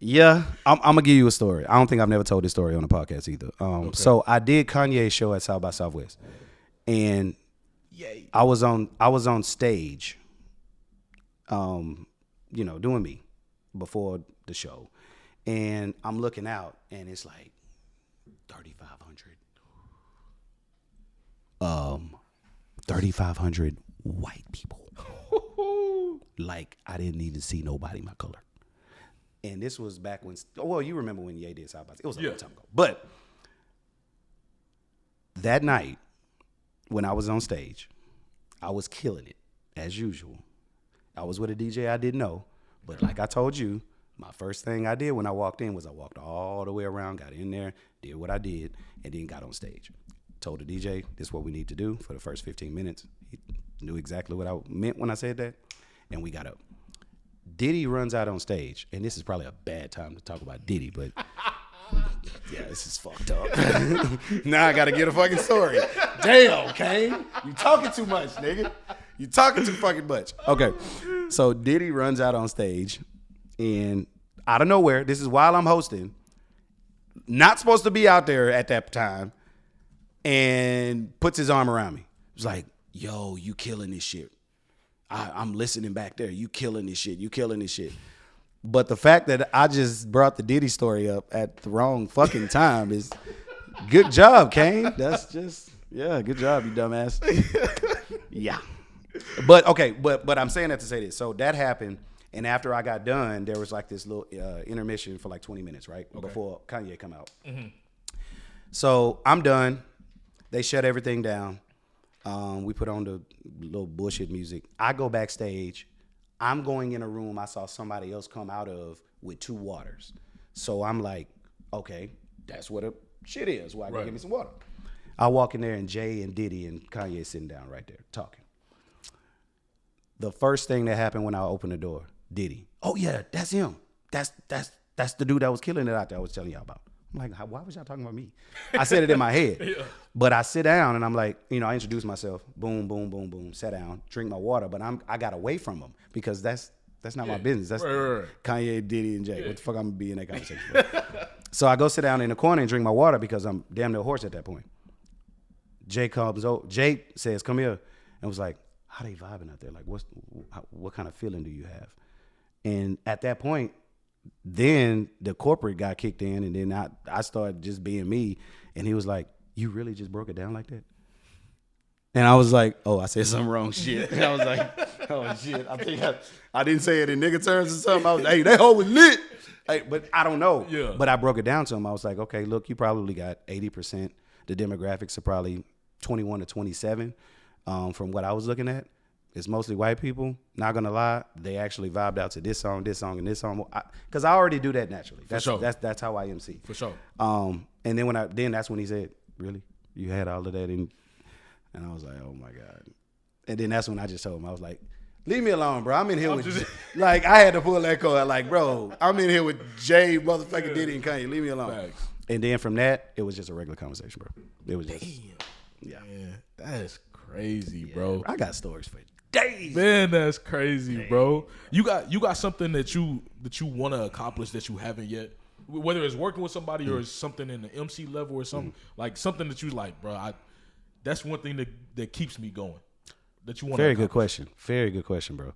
Yeah, I'm gonna give you a story. I don't think I've never told this story on the podcast either. Okay. So I did Kanye's show at South by Southwest, and I was on stage, doing me before the show, and I'm looking out, and it's like 3,500 white people. Like, I didn't even see nobody my color. And this was back when, you remember when Ye did South by Southwest. It was a long time ago. But that night, when I was on stage, I was killing it, as usual. I was with a DJ I didn't know. But like I told you, my first thing I did when I walked in was I walked all the way around, got in there, did what I did, and then got on stage. Told the DJ, this is what we need to do for the first 15 minutes. He knew exactly what I meant when I said that, and we got up. Diddy runs out on stage, and this is probably a bad time to talk about Diddy, but yeah, this is fucked up. Now I gotta get a fucking story. Damn, Kane, you talking too much, nigga. You talking too fucking much. Okay, so Diddy runs out on stage, and out of nowhere, this is while I'm hosting, not supposed to be out there at that time, and puts his arm around me. He's like, yo, you killing this shit. I'm listening back there. You killing this shit. You killing this shit. But the fact that I just brought the Diddy story up at the wrong fucking time is good job, Kane. That's just, good job, you dumbass. Yeah. But okay, but I'm saying that to say this. So that happened, and after I got done, there was like this little intermission for like 20 minutes, right? Okay. Before Kanye come out. Mm-hmm. So I'm done. They shut everything down. We put on the little bullshit music. I go backstage. I'm going in a room I saw somebody else come out of with 2 waters. So I'm like, okay, that's what a shit is. Why go get me some water? I walk in there and Jay and Diddy and Kanye sitting down right there talking. The first thing that happened when I opened the door, Diddy. Oh yeah, that's him. That's the dude that was killing it out there I was telling y'all about. I'm like, why was y'all talking about me? I said it in my head. Yeah. But I sit down and I'm like, I introduce myself. Boom, boom, boom, boom. Sat down, drink my water. But I got away from him because that's not my business. That's right. Kanye, Diddy, and Jay. What the fuck I'm gonna be in that conversation for? So I go sit down in the corner and drink my water because I'm damn near hoarse at that point. Jay comes over. Jay says, "Come here," and was like, "How they vibing out there? Like, what kind of feeling do you have?" And at that point, then the corporate guy kicked in, and then I started just being me. And he was like, "You really just broke it down like that?" And I was like, "Oh, I said some wrong shit." And I was like, "Oh shit, I think I didn't say it in nigga terms or something." I was like, "Hey, that hoe was lit." Hey, but I don't know. Yeah. But I broke it down to him. I was like, "Okay, look, you probably got 80%. The demographics are probably 21 to 27 from what I was looking at. It's mostly white people. Not gonna lie, they actually vibed out to this song, and this song. Because I already do that naturally. That's For sure. That's how I MC. For sure. And then that's when he said, "Really, you had all of that in?" And I was like, "Oh my God." And then that's when I just told him, I was like, "Leave me alone, bro. I'm in here with like I had to pull that card. Like, bro, I'm in here with Jay, motherfucking Diddy, and Kanye. Leave me alone." Thanks. And then from that, it was just a regular conversation, bro. It was just yeah. That's crazy, bro. I got stories for days. Man, that's crazy, bro. You got something that you want to accomplish that you haven't yet, whether it's working with somebody or it's something in the MC level or something like something that you like, bro. That's one thing that keeps me going. That you want. Very good question. Very good question, bro.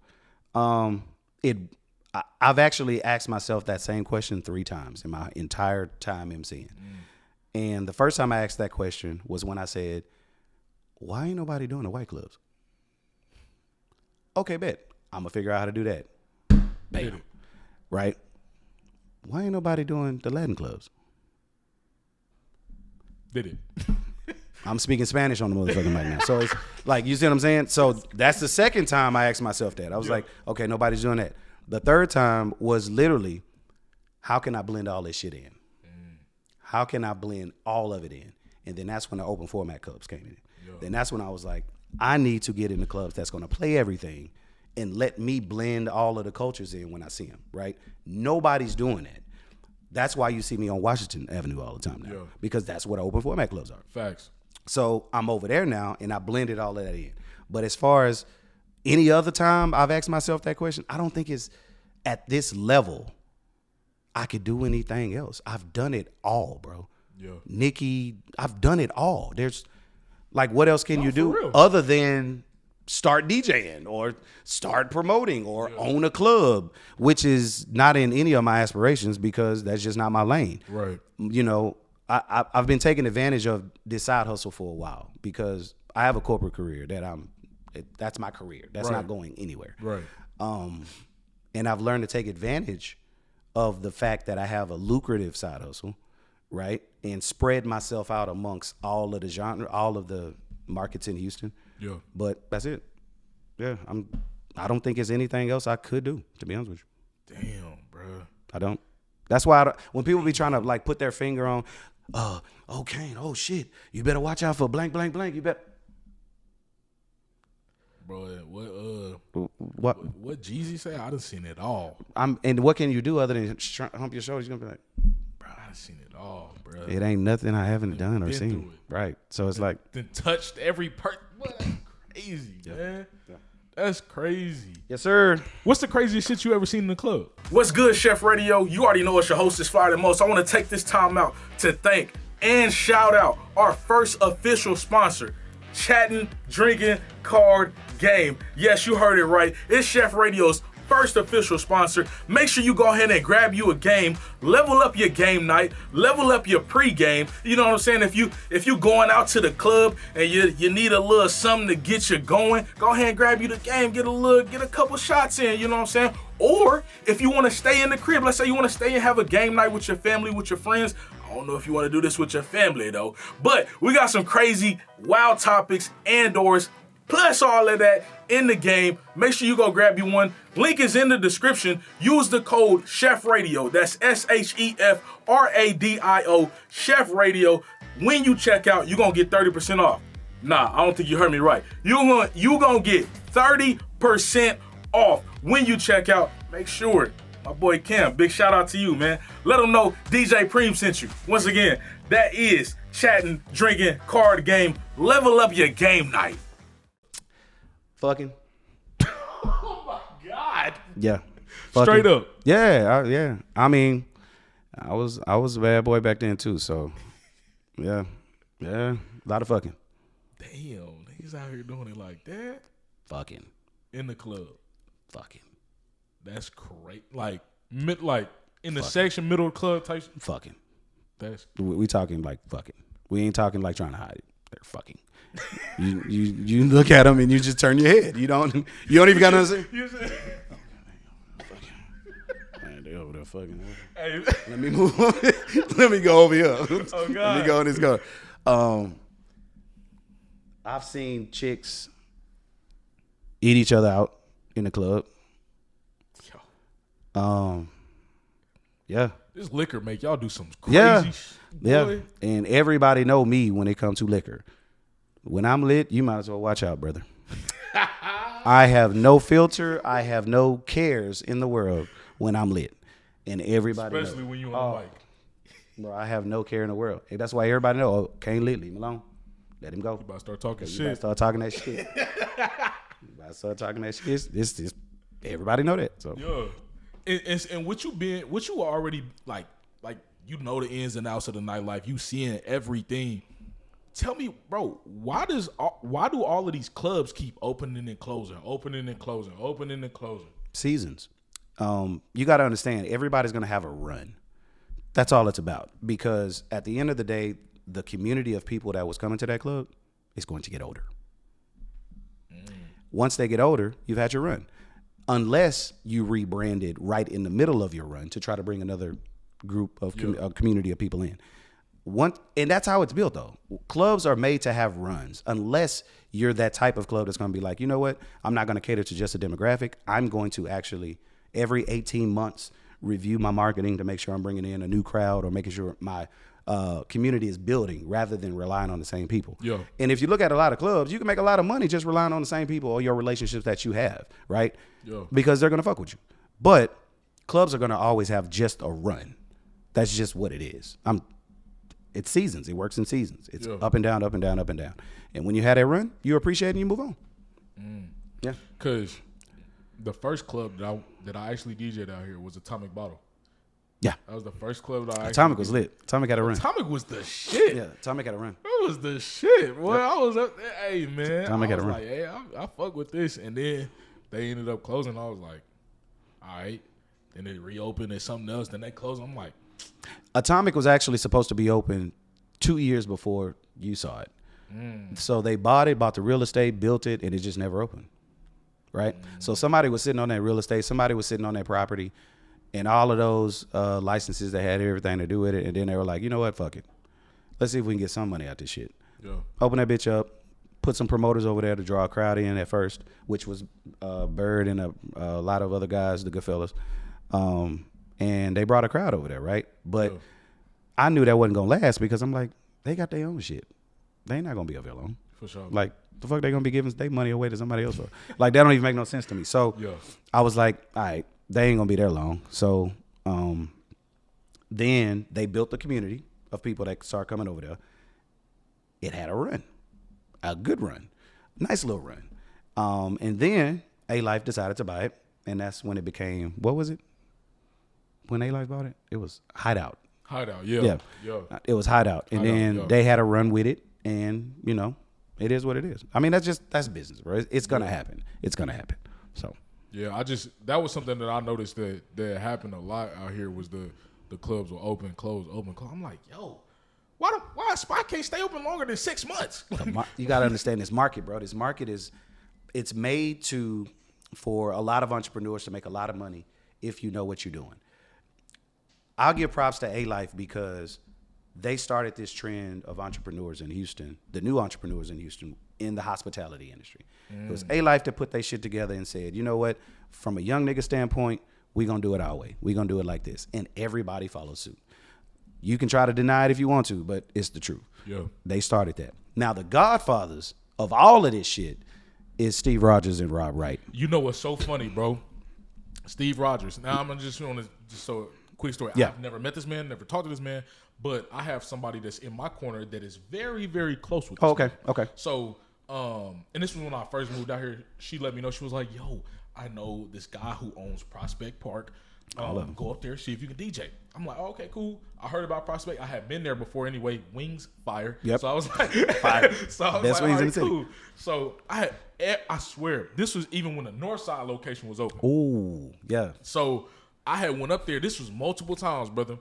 I've actually asked myself that same question 3 times in my entire time MCing. And the first time I asked that question was when I said, "Why ain't nobody doing the white clubs?" Okay, bet. I'm going to figure out how to do that. Bam. Right? Why ain't nobody doing the Latin clubs? Did it. I'm speaking Spanish on the motherfucking mic now. So it's like, you see what I'm saying? So that's the second time I asked myself that. I was like, okay, nobody's doing that. The third time was literally, how can I blend all this shit in? How can I blend all of it in? And then that's when the open format clubs came in. Then that's when I was like, I need to get in the clubs that's going to play everything and let me blend all of the cultures in when I see them, right? Nobody's doing that. That's why you see me on Washington Avenue all the time now, because that's what open format clubs are. Facts. So I'm over there now, and I blended all of that in. But as far as any other time I've asked myself that question, I don't think it's at this level I could do anything else. I've done it all, bro. Yeah. Nikki, I've done it all. There's like, what else can you do other than start DJing or start promoting or own a club, which is not in any of my aspirations because that's just not my lane. Right. You know, I've been taking advantage of this side hustle for a while because I have a corporate career that's my career. That's not going anywhere. Right. And I've learned to take advantage of the fact that I have a lucrative side hustle, right? And spread myself out amongst all of the genre, all of the markets in Houston. Yeah. But that's it. Yeah. I don't think there's anything else I could do, to be honest with you. Damn, bro. I don't. That's why when people be trying to like put their finger on, Kane, oh shit, you better watch out for blank, blank, blank. You better. Bro, what Jeezy say? I done seen it all. And what can you do other than hump your shoulders? You're gonna be like, bro, I done seen it all, bro. It ain't nothing I haven't done or seen. Right. So it's like then touched every part. What? That's crazy, man. Yeah. That's crazy. Yes, sir. What's the craziest shit you ever seen in the club? What's good, Chef Radio? You already know it's your host is Fire the Most. I want to take this time out to thank and shout out our first official sponsor, Chatting, Drinking, Card Game. Yes, you heard it right. It's Chef Radio's first official sponsor. Make sure you go ahead and grab you a game, level up your game night, level up your pregame. You know what I'm saying? If you going out to the club and you need a little something to get you going, go ahead and grab you the game, get a couple shots in, you know what I'm saying? Or if you want to stay in the crib, let's say you want to stay and have a game night with your family, with your friends. I don't know if you want to do this with your family though, but we got some crazy wild topics and doors plus all of that in the game. Make sure you go grab you one. Link is in the description. Use the code Chef Radio. That's SHEFRADIO, Chef Radio. When you check out, you're going to get 30% off. Nah, I don't think you heard me right. You're gonna get 30% 10% off when you check out. Make sure, my boy Cam, big shout out to you, man. Let them know DJ Preme sent you. Once again, that is chatting, drinking, card game. Level up your game night. Fucking. Oh my God. Yeah. Straight Fucking. up. Yeah. I mean, I was a bad boy back then too. So, yeah. A lot of fucking. Damn, niggas out here doing it like that. Fucking. In the club. Fucking. That's great. Like in the section, middle of the club type. Fucking. That's We talking like fucking. We ain't talking like trying to hide it. They're fucking. you look at them and you just turn your head. You don't even got nothing to say. Man, they over there fucking. Hey. Let me move on. Let me go over here. Oh God. Let me go on this go. I've seen chicks eat each other out in the club. Yeah. This liquor make y'all do some crazy shit. Yeah. And everybody know me when it comes to liquor. When I'm lit, you might as well watch out, brother. I have no filter. I have no cares in the world when I'm lit. And everybody especially knows. when you on the mic. Bro, I have no care in the world. And that's why everybody know, oh, Kane lit, leave him alone. Let him go. You about to start talking You shit. about to start talking that shit. You about to start talking that shit. This everybody know that. So Yeah. And what you already like you know the ins and outs of the nightlife. You seeing everything. Tell me, bro, why do all of these clubs keep opening and closing, opening and closing, opening and closing? Seasons. You got to understand, everybody's going to have a run. That's all it's about. Because at the end of the day, the community of people that was coming to that club is going to get older. Once they get older, you've had your run. Unless you rebranded right in the middle of your run to try to bring another group of community of people in. And that's how it's built, though. Clubs are made to have runs, unless you're that type of club that's going to be like, you know what? I'm not going to cater to just a demographic. I'm going to actually, every 18 months, review my marketing to make sure I'm bringing in a new crowd or making sure my community is building rather than relying on the same people. Yeah. And if you look at a lot of clubs, you can make a lot of money just relying on the same people or your relationships that you have, right? Yeah. Because they're going to fuck with you. But clubs are going to always have just a run. That's just what it is. It's seasons. It works in seasons. It's up and down, up and down, up and down. And when you had that run, you appreciate it and you move on. Yeah. Because the first club that I actually DJ'd out here was Atomic Bottle. Yeah. That was the first club that I Atomic was lit. Atomic had a run. Atomic was the shit. Yeah, Atomic had a run. That was the shit, boy. I was up there, hey, man. Atomic had a was run. like, hey, I fuck with this. And then they ended up closing. I was like, all right. Then they reopened and something else. Then they closed. I'm like, Atomic was actually supposed to be open 2 years before you saw it. So they bought the real estate, built it, and it just never opened. Right? So somebody was sitting on that real estate, somebody was sitting on that property, and all of those licenses, they had everything to do with it, and then they were like, you know what, fuck it. Let's see if we can get some money out this shit. yeah. Open that bitch up, put some promoters over there to draw a crowd in at first, which was Bird and a lot of other guys, the good fellas. And they brought a crowd over there, right? But I knew that wasn't going to last because I'm like, they got their own shit. They ain't not going to be over there long. For sure. Like, the fuck they going to be giving their money away to somebody else for? Like, that don't even make no sense to me. So I was like, all right, they ain't going to be there long. So then they built the community of people that start coming over there. It had a run, a good run, nice little run. And then A-Life decided to buy it. And that's when it became, what was it? When A-Life bought it? It was Hideout. Hideout, yeah. It was Hideout. And then they had a run with it. And, you know, it is what it is. I mean, that's business, bro. It's going to happen. It's going to happen. So. Yeah, that was something that I noticed that happened a lot out here was the clubs will open, close, open, close. I'm like, yo, why a spot can't stay open longer than 6 months? You got to understand this market, bro. This market it's made for a lot of entrepreneurs to make a lot of money if you know what you're doing. I'll give props to A-Life because they started this trend of entrepreneurs in Houston, the new entrepreneurs in Houston, in the hospitality industry. It was A-Life that put their shit together and said, you know what, from a young nigga standpoint, we're going to do it our way. We're going to do it like this. And everybody follows suit. You can try to deny it if you want to, but it's the truth. Yeah. They started that. Now, the godfathers of all of this shit is Steve Rogers and Rob Wright. You know what's so funny, bro? Steve Rogers. Now I'm just on this quick story. Yeah. I've never met this man, never talked to this man, but I have somebody that's in my corner that is very, very close with this man. Okay. So, and this was when I first moved out here. She let me know. She was like, "Yo, I know this guy who owns Prospect Park. Go up there, see if you can DJ." I'm like, oh, "Okay, cool." I heard about Prospect. I had been there before anyway. Wings, fire. Yep. So I was like, Fire. So I was Best like, wings all in right, the city. cool. So I swear, this was even when the North Side location was open. Ooh, yeah. So I had went up there. This was multiple times, brother.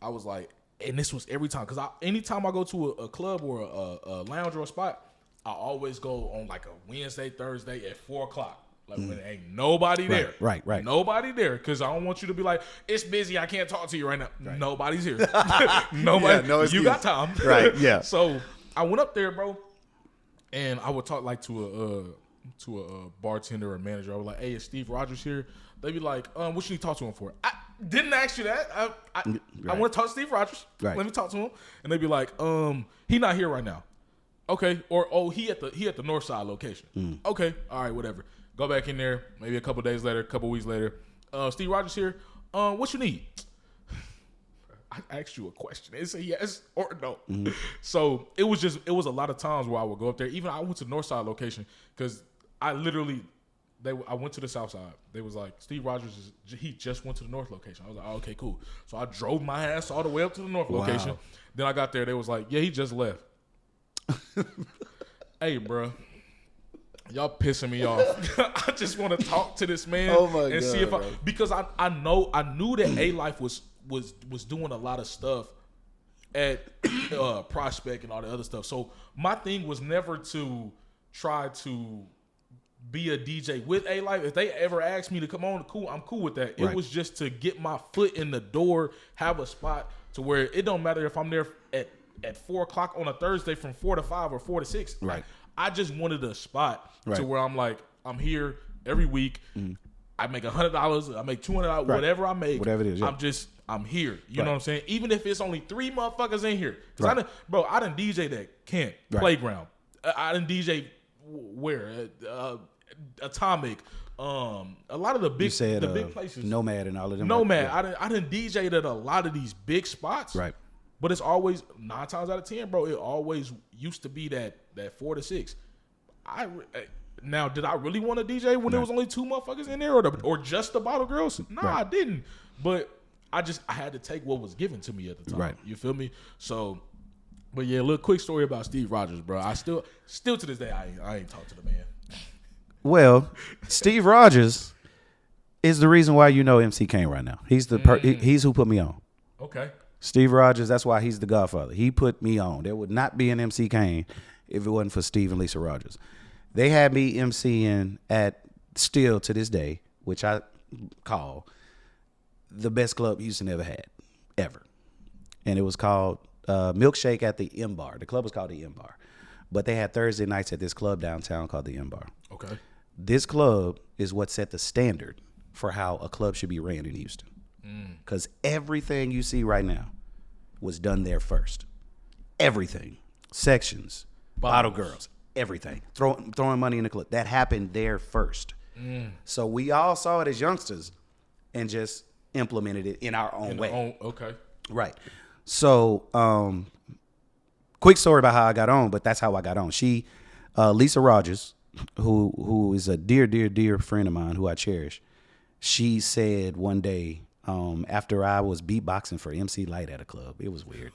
I was like, and this was every time, because anytime I go to a club or a lounge or a spot, I always go on like a Wednesday, Thursday at 4:00. Like when there ain't nobody there. Right. Nobody there. Because I don't want you to be like, it's busy, I can't talk to you right now. Right. Nobody's here. Nobody. Yeah, no you got time. Right, yeah. So I went up there, bro, and I would talk like to a bartender or manager. I was like, "Hey, is Steve Rogers here?" They'd be like, "What you need to talk to him for?" I didn't ask you that. I want to talk to Steve Rogers. Right. Let me talk to him. And they'd be like, he not here right now. Okay. Or he at the North Side location. Okay. All right, whatever. Go back in there, maybe a couple days later, a couple weeks later. Steve Rogers here. What you need? I asked you a question. It's a yes or no. So it was a lot of times where I would go up there. Even I went to the North Side location because I went to the South Side. They was like, Steve Rogers he just went to the North location. I was like, oh, okay, cool. So I drove my ass all the way up to the North location. Then I got there. They was like, yeah, he just left. Hey, bro. Y'all pissing me off. I just want to talk to this man and see if because I knew that A-Life was doing a lot of stuff at Prospect and all the other stuff. So my thing was never to try to be a DJ with A-Life. If they ever asked me to come on, cool, I'm cool with that. It was just to get my foot in the door, have a spot to where it don't matter if I'm there at 4:00 on a Thursday from 4 to 5 or 4 to 6. Right. I just wanted a spot to where I'm like, I'm here every week. I make $100. I make $200. Whatever I make. Whatever it is. Yeah. I'm here. You know what I'm saying? Even if it's only 3 motherfuckers in here. Cause I done DJ that Kent, Playground. I done DJ where? Atomic. A lot of the big, big places. Nomad and all of them. Nomad. I done DJ'd at a lot of these big spots. Right. But it's always 9 times out of 10, bro. It always used to be that 4 to 6. Now, did I really want to DJ when there was only 2 motherfuckers in there, or just the bottle girls? No, I didn't. But I had to take what was given to me at the time. Right. You feel me? So, but yeah, a little quick story about Steve Rogers, bro. I still to this day I ain't talked to the man. Well, Steve Rogers is the reason why you know MC Kane right now. He's he's who put me on. Okay. Steve Rogers, that's why he's the godfather. He put me on. There would not be an MC Kane if it wasn't for Steve and Lisa Rogers. They had me MCing at, still to this day, which I call the best club Houston ever had, ever. And it was called Milkshake at the M Bar. The club was called the M Bar. But they had Thursday nights at this club downtown called the M Bar. Okay. This club is what set the standard for how a club should be ran in Houston. Because everything you see right now was done there first. Everything. Sections, bottle girls, everything. Throwing money in the club. That happened there first. So we all saw it as youngsters and just implemented it in our own way. Okay. Right. So, quick story about how I got on, but that's how I got on. Lisa Rogers, who is a dear, dear, dear friend of mine who I cherish, she said one day, after I was beatboxing for MC Light at a club. It was weird.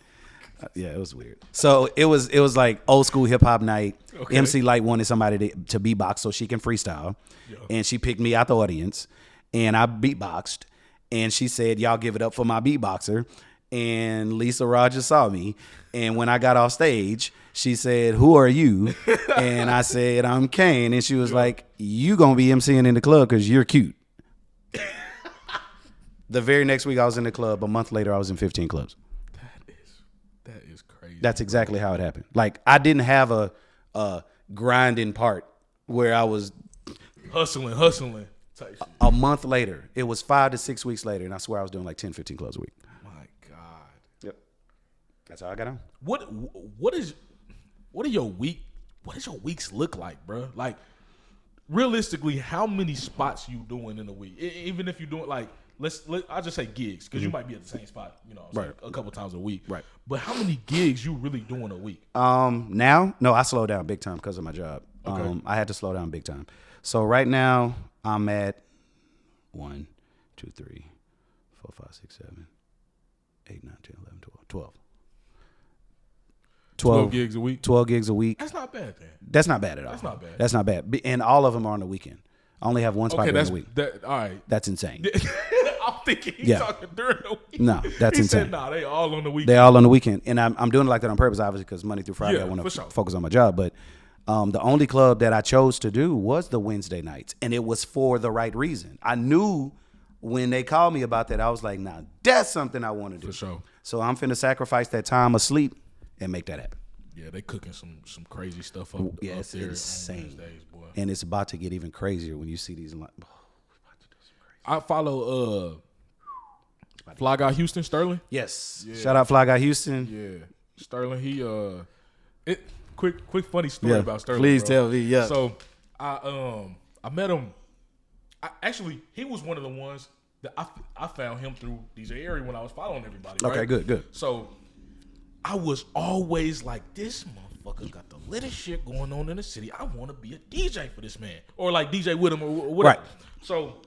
Yeah, it was weird. So it was like old school hip hop night. Okay. MC Light wanted somebody to beatbox so she can freestyle. Yeah. And she picked me out the audience and I beatboxed. And she said, y'all give it up for my beatboxer. And Lisa Rogers saw me. And when I got off stage, she said, who are you? And I said, I'm Kane. And she was like, you gonna be MCing in the club because you're cute. The very next week I was in the club. A month later, I was in 15 clubs. That is crazy. That's exactly how it happened. Like, I didn't have a grinding part where I was hustling. A month later, it was 5 to 6 weeks later, and I swear I was doing like 10, 15 clubs a week. My God. Yep. That's how I got on. What are your week what does your weeks look like, bro? Like, realistically, how many spots you doing in a week? Even if you're doing like, I'll just say gigs, because you might be at the same spot, a couple times a week. Right. But how many gigs you really doing a week? Now, no, I slowed down big time because of my job. Okay. I had to slow down big time. So right now, I'm at 1, 2, 3, 4, 5, 6, 7, 8, 9, 10, 11, 12. 12 gigs a week? 12 gigs a week. That's not bad, man. That's not bad at all. That's not bad. That's not bad. And all of them are on the weekend. I only have one spot during the week. All right. That's insane. I'm thinking he's talking during the week. No, that's insane. Said, nah, they all on the weekend. They all on the weekend. And I'm doing it like that on purpose, obviously, because Monday through Friday, Yeah, I want to for sure. focus on my job. But the only club that I chose to do was the Wednesday nights. And it was for the right reason. I knew when they called me about that, I was like, nah, that's something I want to do. For sure. So I'm finna sacrifice that time of sleep and make that happen. Yeah, they cooking some crazy stuff up. Yeah, up it's there insane. on Wednesdays, boy. And it's about to get even crazier when you see these. I follow Fly Guy Houston Sterling. Yes. Yeah. Shout out Fly Guy Houston. Yeah, Sterling. He quick funny story about Sterling. Please bro. tell me. Yeah. So I met him. Actually, he was one of the ones that I found him through DJ Airy when I was following everybody. Okay, right? good. So I was always like, this motherfucker got the littest shit going on in the city. I want to be a DJ for this man, or like DJ with him, or whatever. Right. So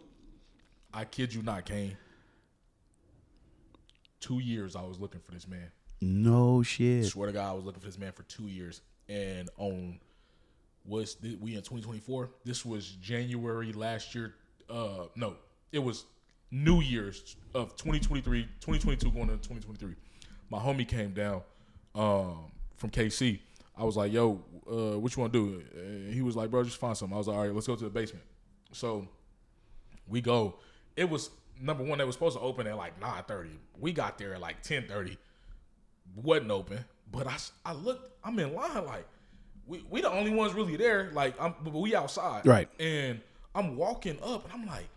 I kid you not, Kane. 2 years I was looking for this man. No shit. Swear to God, I was looking for this man for 2 years. And we in 2024? This was January last year. No, it was New Year's of 2023, 2022 going into 2023. My homie came down from KC. I was like, yo, what you want to do? And he was like, bro, just find something. I was like, all right, let's go to the basement. So we go. It was, number one, they was supposed to open at like 9:30. We got there at like 10:30. Wasn't open. But I looked, I'm in line like, we the only ones really there. Like, but we outside. Right. And I'm walking up and I'm like,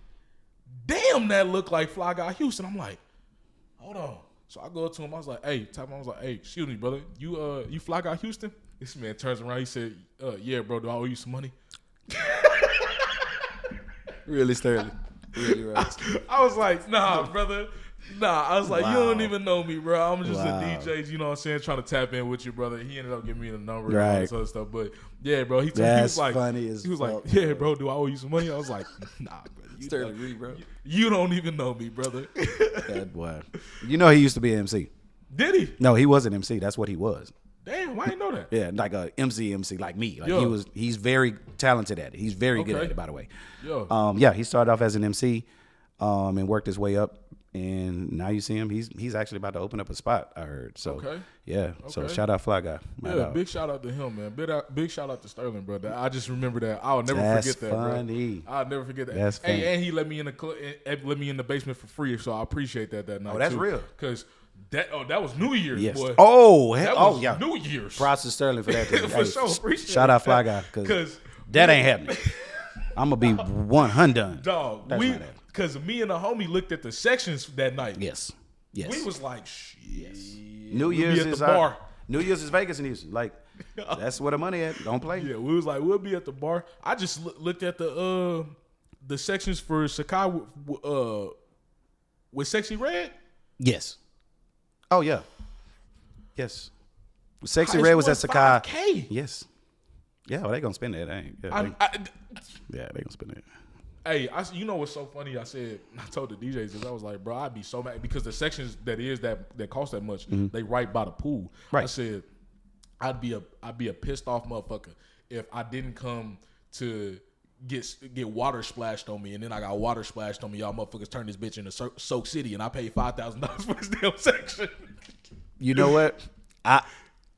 damn, that looked like Fly Guy Houston. I'm like, hold on. So I go up to him. I was like, hey, excuse me, brother. You Fly Guy Houston? This man turns around. He said, yeah, bro, do I owe you some money? Really, Sterling. Really, right. I was like, nah, brother. Nah, I was like, Wow. you don't even know me, bro. I'm just Wow. a DJ, you know what I'm saying, trying to tap in with you, brother. He ended up giving me the number Right. and all this other stuff. But yeah, bro, he That's was like, funny as he was like, fuck, yeah, bro, do I owe you some money? I was like, nah, bro. Sterling Reed, bro. You don't even know me, brother. That boy. You know he used to be an MC. Did he? No, he was an MC. That's what he was. Damn, why didn't know that? Yeah, like a MC like me. Like Yo. he's very talented at it. He's very good Okay. at it, by the way. Yo. Yeah, he started off as an MC and worked his way up. And now you see him. He's actually about to open up a spot, I heard. So Okay. yeah. So Okay. shout out Fly Guy. My Yeah, dog. big shout out to him, man. Big shout out to Sterling, brother. I just remember that. I'll never That's forget that, funny. bro. I'll never forget that. That's funny. And he let me in let me in the basement for free, so I appreciate that night. Oh, that's too. real. Because that was New Year's, Yes. boy. Oh, that oh was yeah. New Year's. Props to Sterling for that. Too. For sure, appreciate shout out that. Fly Guy because 'Cause that ain't happening. I'm gonna be 100. Dog, That's not happening. because me and the homie looked at the sections that night. Yes. Yes. We was like, shit. New We'll Year's be at is the bar. New Year's is Vegas in Houston. Like that's where the money at. Don't play. Yeah, we was like, we'll be at the bar. I just looked at the sections for Sakai with Sexy Red. Yes. Oh yeah. Yes. Sexy Highest Red was at was Sakai. 5K. Yes. Yeah, well, they gonna spend that. Ain't. Yeah, they gonna spend it. Hey, you know what's so funny? I told the DJs this. I was like, bro, I'd be so mad because the sections that cost that much, they right by the pool. Right. I said, I'd be a pissed off motherfucker if I didn't come to get water splashed on me, and then I got water splashed on me. Y'all motherfuckers turn this bitch into Soak City, and I paid $5,000 for this damn section. You know what?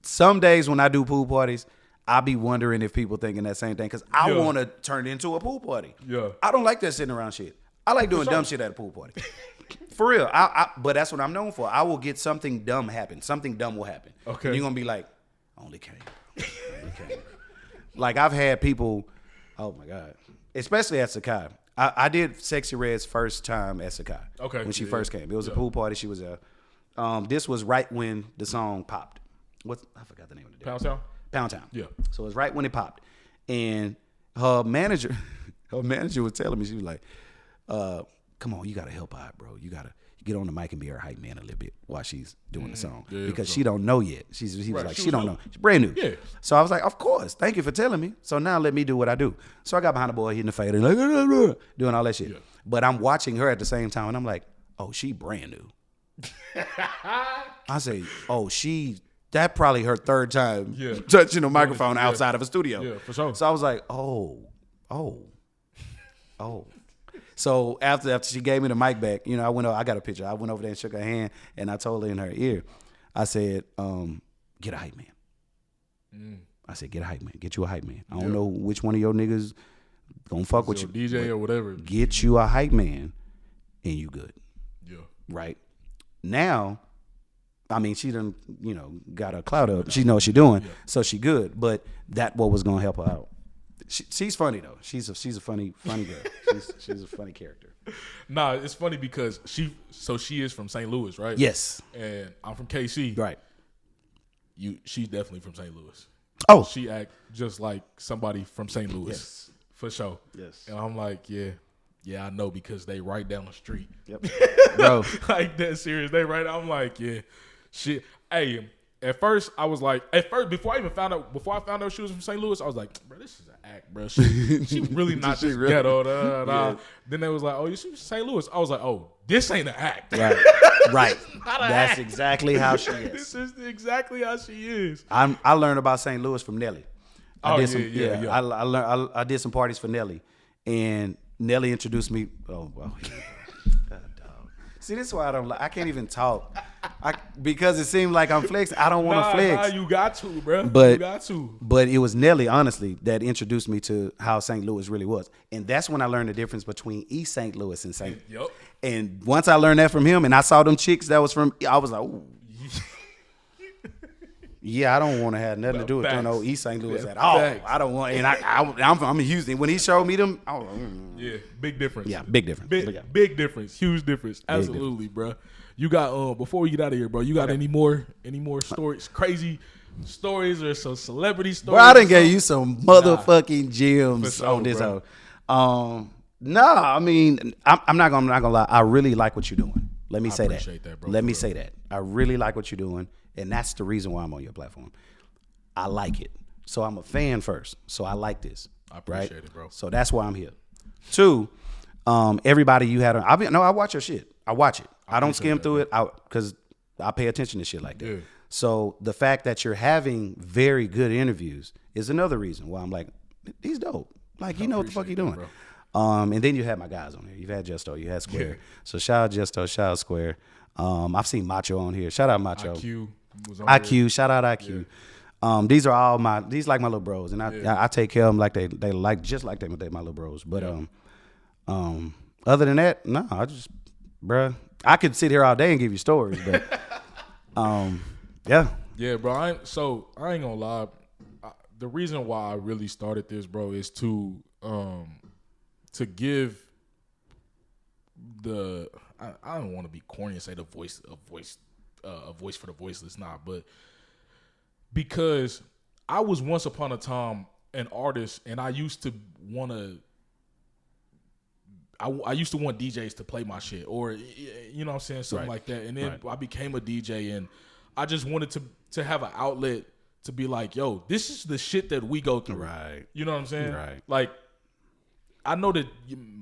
Some days when I do pool parties, I be wondering if people thinking that same thing because I Yeah. want to turn it into a pool party. Yeah. I don't like that sitting around shit. I like doing dumb shit at a pool party. For real. But that's what I'm known for. I will get something dumb happen. Something dumb will happen. Okay. And you're going to be like, only Kane. Like I've had people, oh my God, especially at Sakai. I did Sexy Red's first time at Sakai. Okay. When she Yeah. first came. It was a pool party. She was there. This was right when the song popped. I forgot the name of the Pound Town? Pound Town. Yeah. So it was right when it popped. And her manager was telling me, she was like, come on, you got to help out, bro. You got to get on the mic and be her hype man a little bit while she's doing the song. Yeah, because she don't know yet. He was like, she don't know. She's brand new. Yeah. So I was like, of course. Thank you for telling me. So now let me do what I do. So I got behind the boy, hitting the fader, like, doing all that shit. Yeah. But I'm watching her at the same time, and I'm like, oh, she brand new. I say, oh, that probably her third time touching a microphone outside of a studio. Yeah, for sure. So I was like, oh. So after she gave me the mic back, I got a picture. I went over there and shook her hand, and I told her in her ear, I said, get a hype man. I said, get a hype man. Get you a hype man. I don't know which one of your niggas gonna fuck with you. DJ or whatever. Get you a hype man, and you good. Yeah. Right? Now, I mean, she done, got her clout up. She knows what she doing, so she good. But that what was gonna help her out. She's funny though. She's a funny girl. She's a funny character. Nah, it's funny because she is from St. Louis, right? Yes. And I'm from KC. Right. She's definitely from St. Louis. Oh. She act just like somebody from St. Louis. Yes. For sure. Yes. And I'm like, yeah, I know because they right down the street. Yep. Bro. Like that serious. They right. I'm like, yeah, shit. Hey, at first I was like, before I found out she was from St. Louis, I was like, bro, this is an act, bro. She really not this ghetto. Yeah. Then they was like, oh, she's from St. Louis. I was like, oh, this ain't an act. Right. That's exactly how she is. This is exactly how she is. I learned about St. Louis from Nelly. I did some parties for Nelly, and Nelly introduced me. Oh, well. See, this is why I can't even talk. Because it seemed like I'm flexing. I don't want to flex. Nah, you got to, bro. But, you got to. But it was Nelly, honestly, that introduced me to how St. Louis really was. And that's when I learned the difference between East St. Louis and St. Yep. And once I learned that from him, and I saw them chicks that was from, I was like, ooh. Yeah, I don't want to have nothing to do with no East St. Louis at all. Facts. I don't want, and I'm in Houston. When he showed me them, I was like, big difference. Yeah, big difference. Big difference. Huge difference. Absolutely, bro. You got before we get out of here, bro. You got any more stories, crazy stories, or some celebrity stories? Bro, I done gave you some motherfucking gems on this hoe. I mean, I'm not gonna lie. I really like what you're doing. Let me say that. Bro, Let me say that. I really like what you're doing. And that's the reason why I'm on your platform. I like it. So I'm a fan first. So I like this. I appreciate it, bro. So that's why I'm here. 2, everybody you had on. I watch your shit. I watch it. I don't skim through it because I pay attention to shit like that. Yeah. So the fact that you're having very good interviews is another reason why I'm like, he's dope. Like, you know what the fuck he doing. Bro. And then you had my guys on here. You've had Justo. You had Square. Yeah. So shout out Justo. Shout out Square. I've seen Macho on here. Shout out Macho. IQ. Shout out IQ. Yeah. These are all my little bros, and I take care of them like they like just like they my little bros. But other than that, no, bruh, I could sit here all day and give you stories, but yeah, bro. I ain't gonna lie. The reason why I really started this, bro, is to give the I don't want to be corny and say a voice for the voiceless, but because I was once upon a time an artist, and I used to want DJs to play my shit, or you know what I'm saying, something like that. And then I became a DJ, and I just wanted to have an outlet to be like, yo, this is the shit that we go through. Right. You know what I'm saying? Right. Like, I know that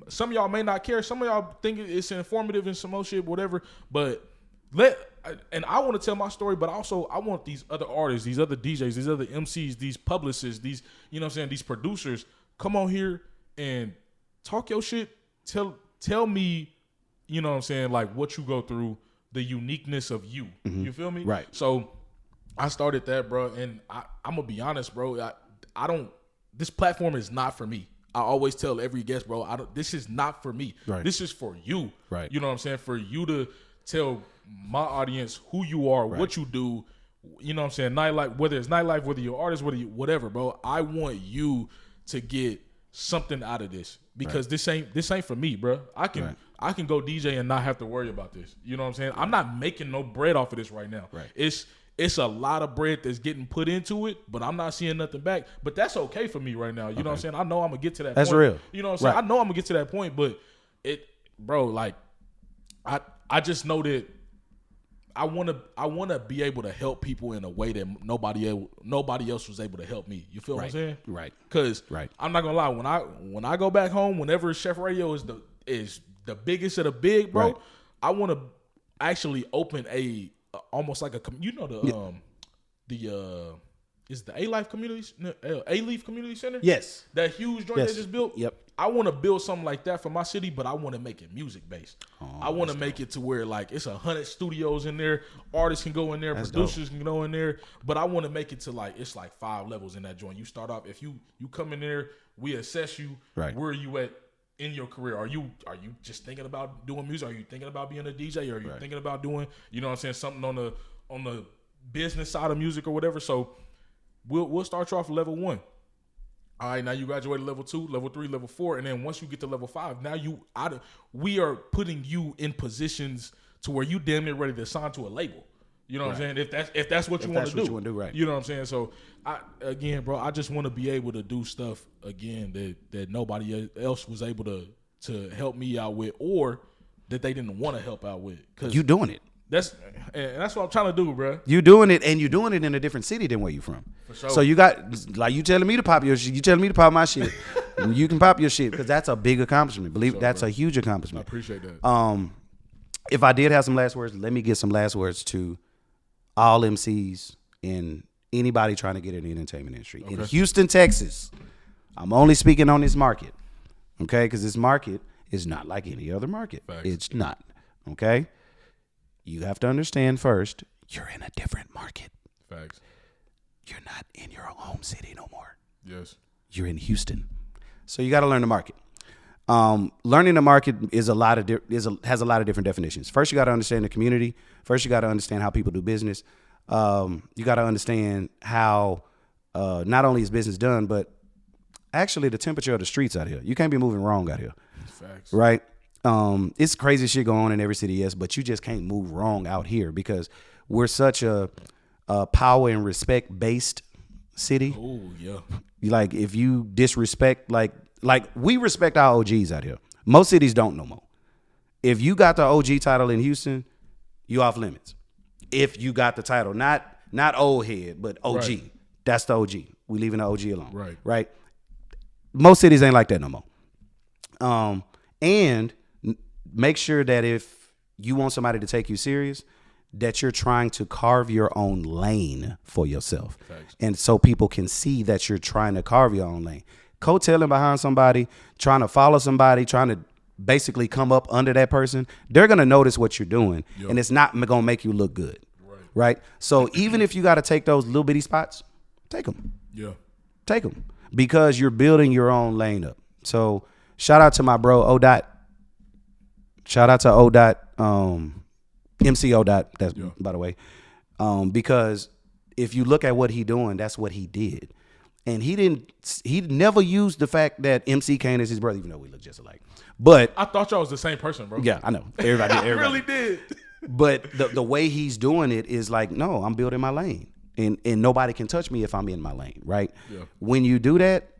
some of y'all may not care. Some of y'all think it's informative and some more shit, whatever. But I want to tell my story, but also I want these other artists, these other DJs, these other MCs, these publicists, these, you know what I'm saying, these producers, come on here and talk your shit. Tell me, you know what I'm saying, like what you go through, the uniqueness of you. Mm-hmm. You feel me? Right. So I started that, bro, and I'm gonna be honest, bro. I don't. This platform is not for me. I always tell every guest, bro, this is not for me. Right. This is for you. Right. You know what I'm saying? For you to tell my audience who you are, what you do. You know what I'm saying? Nightlife, whether it's nightlife, whether you're an artist, whatever, bro. I want you to get something out of this, because this ain't for me, bro. I can go DJ and not have to worry about this. You know what I'm saying? I'm not making no bread off of this right now. Right. It's it's a lot of bread that's getting put into it, but I'm not seeing nothing back. But that's okay for me right now. You know what I'm saying? I know I'm gonna get to that. That's point. real. You know what I'm saying? Right. I know I'm gonna get to that point, but bro, like I just know that I wanna be able to help people in a way that nobody else was able to help me. You feel what I'm saying? Right. Because I'm not gonna lie, when I go back home, whenever Chef Radio is the biggest of the big, bro, I want to actually open almost like is the A-Leaf Community Center? Yes. That huge joint they just built? Yep. I want to build something like that for my city, but I want to make it music based. I want to make it to where like it's 100 studios in there, artists can go in there, producers can go in there, but I want to make it to like it's like 5 levels in that joint. You start off, if you come in there, we assess you. Right. Where are you at in your career? Are you just thinking about doing music? Are you thinking about being a DJ? Or are you thinking about doing, you know what I'm saying, something on the business side of music or whatever? So we'll start you off at level 1. All right, now you graduated level 2, level 3, level 4, and then once you get to level 5, now we are putting you in positions to where you damn near ready to sign to a label. You know what I'm saying? If that's what you want to do, right? You know what I'm saying? So I just want to be able to do stuff again that nobody else was able to help me out with, or that they didn't want to help out with. Cause You doing it. That's what I'm trying to do, bro. You doing it, and you're doing it in a different city than where you from. For sure. So you got, like, you telling me to pop your shit. You telling me to pop my shit. And you can pop your shit because that's a big accomplishment. That's a huge accomplishment. I appreciate that. If I did have some last words, let me get some last words to all MCs and anybody trying to get in the entertainment industry. Okay. In Houston, Texas, I'm only speaking on this market, okay? Because this market is not like any other market. Facts. It's not, okay? You have to understand first, you're in a different market. Facts. You're not in your home city no more. Yes. You're in Houston. So you got to learn the market. Learning the market has a lot of different definitions. First, you got to understand the community. First, you got to understand how people do business. You got to understand how not only is business done, but actually the temperature of the streets out here. You can't be moving wrong out here. Facts. Right? It's crazy shit going on in every city, yes, but you just can't move wrong out here because we're such a power and respect based city. Oh yeah. Like if you disrespect, like we respect our OGs out here. Most cities don't no more. If you got the OG title in Houston, you off limits. If you got the title, not old head, but OG, right. That's the OG. We leaving the OG alone. Right. Most cities ain't like that no more. And make sure that if you want somebody to take you serious, that you're trying to carve your own lane for yourself. Thanks. And so people can see that you're trying to carve your own lane. Coattailing behind somebody, trying to follow somebody, trying to basically come up under that person, they're going to notice what you're doing, and it's not going to make you look good. Right? So even if you got to take those little bitty spots, take them. Yeah. Take them because you're building your own lane up. So shout out to my bro, O-Dot. Shout out to O-Dot, MC O-Dot, that's by the way. Because if you look at what he doing, that's what he did. And he never used the fact that MC Kane is his brother, even though we look just alike. But I thought y'all was the same person, bro. Yeah, I know. Everybody. I really did. But the way he's doing it is like, no, I'm building my lane. And nobody can touch me if I'm in my lane, right? Yeah. When you do that,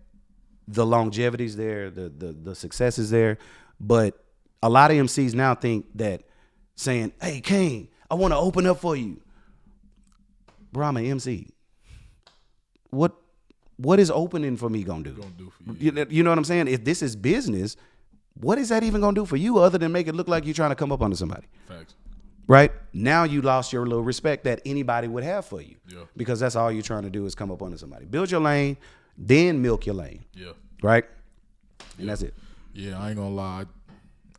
the longevity's there, the success is there. But a lot of MCs now think that saying, hey, Kane, I want to open up for you. Bro, I'm an MC. What is opening for me gonna do? For you. You know what I'm saying? If this is business, what is that even gonna do for you other than make it look like you're trying to come up under somebody? Facts. Right? Now you lost your little respect that anybody would have for you. Yeah. Because that's all you're trying to do is come up under somebody. Build your lane, then milk your lane. Yeah. Right? And that's it. Yeah, I ain't gonna lie.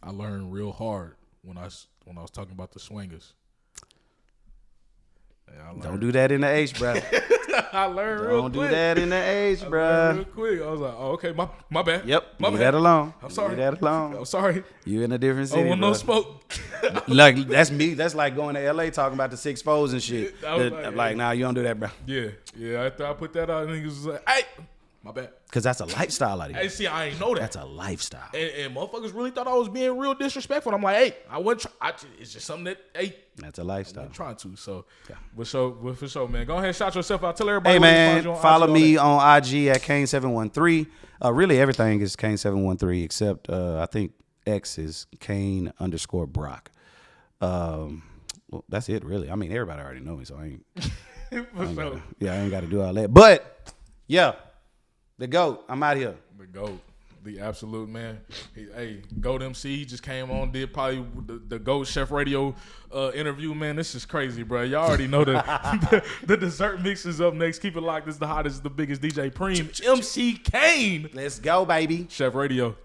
I learned real hard when I was talking about the swingers. Don't do that in the H, bro. I learned real quick. Don't do that in the H, bro. Real quick. I was like, oh, okay, my bad. Yep. My Leave bad. that alone. I'm sorry. Leave that alone. I'm sorry. You in a different city, want no smoke. Like, that's me. That's like going to LA talking about the 6 foes and shit. Like, nah, you don't do that, bro. Yeah. After I put that out, niggas was like, hey, My bad. Because that's a lifestyle out of Hey, here. see, I ain't know that. That's a lifestyle. And motherfuckers really thought I was being real disrespectful. I'm like, hey, I wasn't. It's just something that, hey, That's a lifestyle. I'm trying to. So, for sure, man. Go ahead and shout yourself out. Tell everybody. Hey, where to man, find you on follow IG, me all on IG at Kane713. Really, everything is Kane713 except I think X is Kane_Brock. Well, that's it, really. I mean, everybody already know me, so I ain't. I ain't got to do all that. But, yeah, the GOAT. I'm out here. The GOAT. The absolute man. Hey, GOAT MC, he just came on, did probably the GOAT Chef Radio interview, man. This is crazy, bro. Y'all already know the dessert mix is up next. Keep it locked. This is the hottest, the biggest DJ Preme. MC Kane. Let's go, baby. Chef Radio.